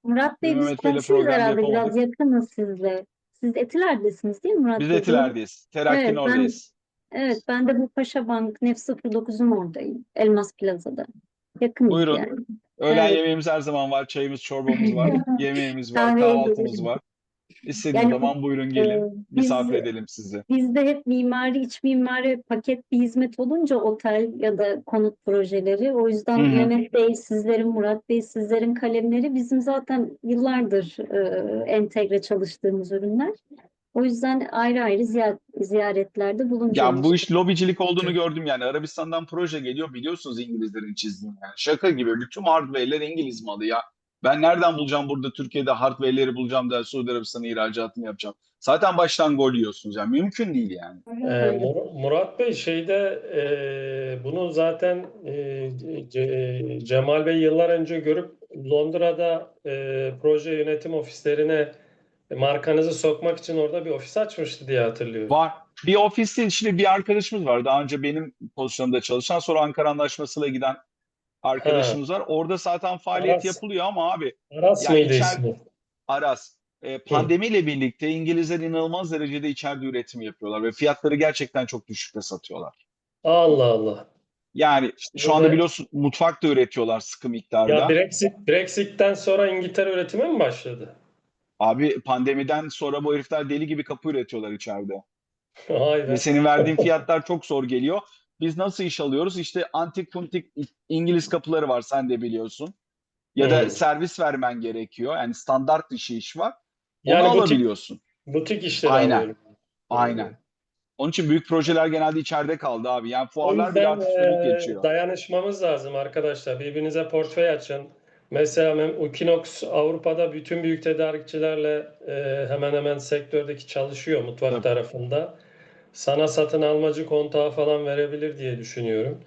Murat Biz Bey, biz Mehmet Bey'le komşuyuz programda herhalde, biraz yapamadık. yakınız sizle. Siz Etiler'desiniz değil mi Murat Biz Bey? Etiler'deyiz. Terakki'nin Evet, oradayız. ben de bu Paşa Bank Nef 09'un oradayım. Elmas Plaza'da. Yakınız Buyurun. yani. Öğlen Evet. yemeğimiz her zaman var. Çayımız, çorbamız var. Yemeğimiz var. Kahveye Kahvaltımız gelirim. var. İstediğiniz Yani zaman buyurun e, gelin. biz Misafir edelim sizi. bizde hep mimari, iç mimari paket bir hizmet olunca otel ya da konut projeleri. O yüzden Hı hı. Mehmet Bey sizlerin, Murat Bey sizlerin kalemleri bizim zaten yıllardır entegre çalıştığımız ürünler. O yüzden ayrı ayrı ziyaretlerde Ya bulunacağız. bu iş lobicilik olduğunu gördüm yani. Arabistan'dan proje geliyor biliyorsunuz İngilizlerin çizdiğini yani. Şaka gibi. Bütün hardware'ler İngiliz malı ya. Ben nereden bulacağım burada Türkiye'de hardware'leri bulacağım da Suudi Arabistan'a ihracatını yapacağım. Zaten baştan gol yiyorsunuz yani. Mümkün değil yani. Murat Bey bunu zaten Cemal Bey yıllar önce görüp Londra'da proje yönetim ofislerine markanızı sokmak için orada bir ofis açmıştı diye hatırlıyorum. Var. Bir ofiste şimdi bir arkadaşımız var. Daha önce benim pozisyonumda çalışan sonra Ankara Anlaşması'yla giden Ha, arkadaşımız var. Orada zaten faaliyet Aras, yapılıyor ama abi Aras ya mıydı içer ismi? Aras. Pandemiyle birlikte İngilizler inanılmaz derecede içeride üretim yapıyorlar ve fiyatları gerçekten çok düşükte satıyorlar. Allah Allah. Yani şu anda Burada biliyorsun mutfak da üretiyorlar sıkı ya miktarda. Brexit'ten sonra İngiltere üretime mi başladı? Abi pandemiden sonra bu herifler deli gibi kapı üretiyorlar içeride. Vay Ve be. senin verdiğin fiyatlar çok zor geliyor. Biz nasıl iş alıyoruz? İşte antik kuntik İngiliz kapıları var sen de biliyorsun. Ya da servis vermen gerekiyor. Yani standart dışı iş var. Onu Yani alabiliyorsun. butik işleri Aynen. alıyorum. Aynen. Onun için büyük projeler genelde içeride kaldı abi. Yani O fuarlar bile yüzden artık soğuk geçiyor. dayanışmamız lazım arkadaşlar. Birbirinize portföy açın. Mesela Ukinox Avrupa'da bütün büyük tedarikçilerle hemen hemen sektördeki çalışıyor mutfak Tabii. tarafında. Sana satın almacı kontağı falan verebilir diye düşünüyorum.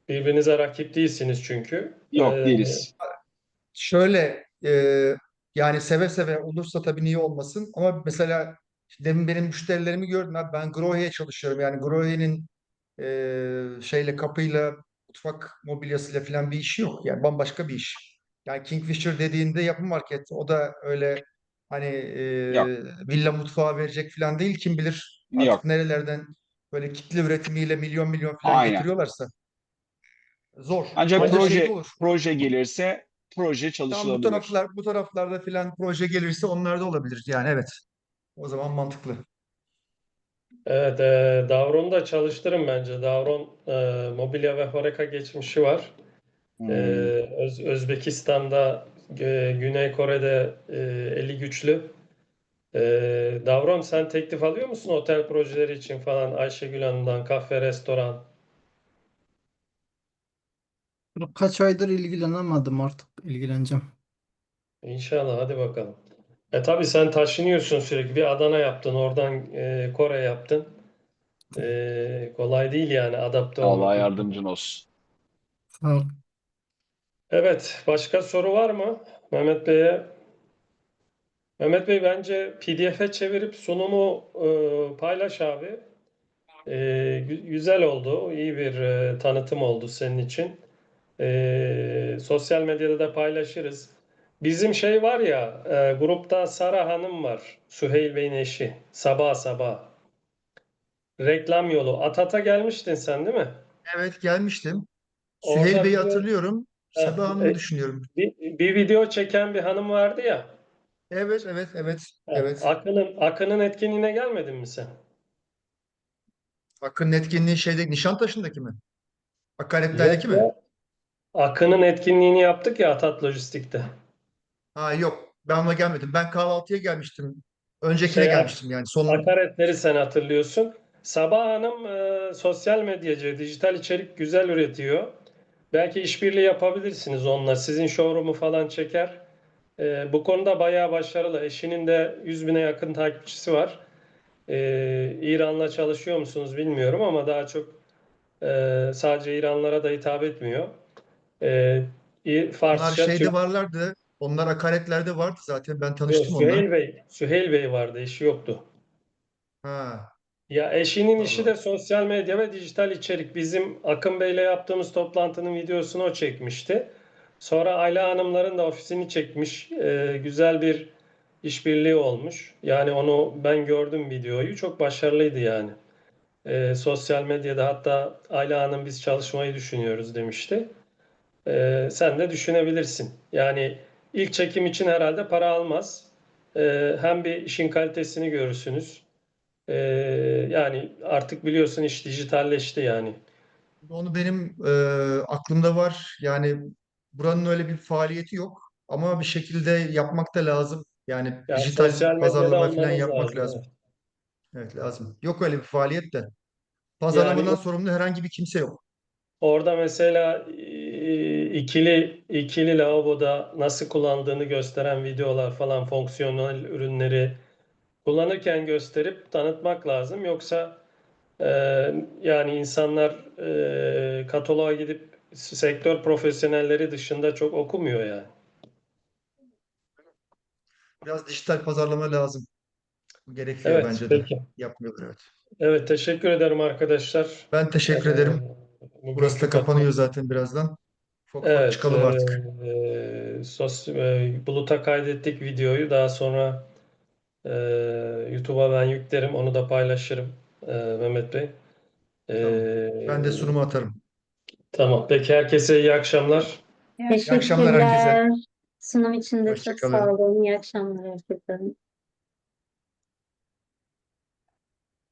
Birbirinize rakip değilsiniz çünkü. Yok değiliz. Şöyle yani seve seve olursa tabii niye olmasın ama mesela demin benim müşterilerimi gördüm abi, ben Grohe'ye çalışıyorum yani Grohe'nin şeyle kapıyla mutfak mobilyasıyla falan bir işi yok yani bambaşka bir iş. Yani Kingfisher dediğinde yapı market o da öyle hani Yok. villa mutfağı verecek falan değil, kim bilir artık Yok. nerelerden böyle kitle üretimiyle milyon milyon falan Aynen. getiriyorlarsa zor. Ancak Anca şeyde olur. proje gelirse proje Tam çalışılabilir. bu taraflarda filan proje gelirse onlar da olabilir. Yani evet. O zaman mantıklı. Evet, Davron'u da çalıştırın bence. Davron mobilya ve horeca geçmişi var. Özbekistan'da, Güney Kore'de eli güçlü. Davron, sen teklif alıyor musun otel projeleri için falan Ayşegül Hanım'dan, kafe, restoran? Kaç aydır ilgilenemedim, artık ilgileneceğim. İnşallah, hadi bakalım. Tabii sen taşınıyorsun sürekli. Bir Adana yaptın, oradan Kore yaptın. Kolay değil yani adapte Allah olmak. yardımcın olsun. Sağ ol. Evet, başka soru var mı Mehmet Bey'e? Mehmet Bey, bence PDF'e çevirip sunumu paylaş abi. Güzel oldu, iyi bir tanıtım oldu senin için. Sosyal medyada da paylaşırız. Bizim şey var ya, grupta Sara Hanım var, Süheyl Bey'in eşi. Sabah sabah. Reklam yolu. Atat'a gelmiştin sen değil mi? Evet gelmiştim. Süheyl Orada Bey'i video, hatırlıyorum. Heh, Sabah Hanım'ı düşünüyorum. bir video çeken bir hanım vardı ya. Evet, evet, evet, evet. Akın'ın etkinliğine gelmedin mi sen? Hakkı'nın etkinliği şeyde Nişantaşı'ndaki mi? Akaretler'deki Yok mi? ya. Akın'ın etkinliğini yaptık ya Atat Lojistik'te. Ha yok. Ben ona gelmedim. Ben kahvaltıya gelmiştim. Öncekine Şey, gelmiştim yani. Son akaretleri sen hatırlıyorsun. Sabah Hanım sosyal medyacı, dijital içerik güzel üretiyor. Belki işbirliği yapabilirsiniz onunla. Sizin showroom'u falan çeker. Bu konuda bayağı başarılı. Eşinin de 100 bine yakın takipçisi var. İran'la çalışıyor musunuz bilmiyorum ama daha çok sadece İranlara da hitap etmiyor. onlar Farsça, şeyde Türk. varlardı. Onlar akaretlerde vardı zaten. Ben Yok, tanıştım onunla. Süheyl Bey vardı, eşi yoktu. Ha, Ya eşinin işi Allah. de sosyal medya ve dijital içerik. Bizim Akın Bey'le yaptığımız toplantının videosunu o çekmişti. Sonra Ayla Hanımların da ofisini çekmiş. Güzel bir işbirliği olmuş. Yani onu ben gördüm videoyu. Çok başarılıydı yani. Sosyal medyada hatta Ayla Hanım biz çalışmayı düşünüyoruz demişti. Sen de düşünebilirsin. Yani ilk çekim için herhalde para almaz. Hem bir işin kalitesini görürsünüz. Ee, Yani artık biliyorsun iş dijitalleşti yani. Onu benim aklımda var. Yani buranın öyle bir faaliyeti yok. Ama bir şekilde yapmak da lazım. Yani Yani dijital sosyal medyada pazarlama falan olmanız yapmak lazım. lazım. Evet. Evet lazım. Yok öyle bir faaliyet de. Yani Pazarlamadan sorumlu herhangi bir kimse yok. orada mesela ikili lavaboda nasıl kullandığını gösteren videolar falan fonksiyonel ürünleri kullanırken gösterip tanıtmak lazım. Yoksa e, yani insanlar kataloğa gidip sektör profesyonelleri dışında çok okumuyor yani. Biraz dijital pazarlama lazım. Gerekiyor Evet, bence de. peki. Yapmıyorlar evet. Evet, teşekkür ederim arkadaşlar. Ben teşekkür ederim. Burası da Bugünkü kapanıyor katılım. zaten birazdan. Ufak ufak Evet, çıkalım artık. Bulut'a kaydettik videoyu. Daha sonra e, YouTube'a ben yüklerim. Onu da paylaşırım Mehmet Bey. Tamam. Ben de E, sunumu atarım. tamam. Peki herkese iyi akşamlar. İyi akşamlar herkese. Teşekkürler. Sunum için de Hoşça çok sağ kalın. olun. İyi akşamlar herkese.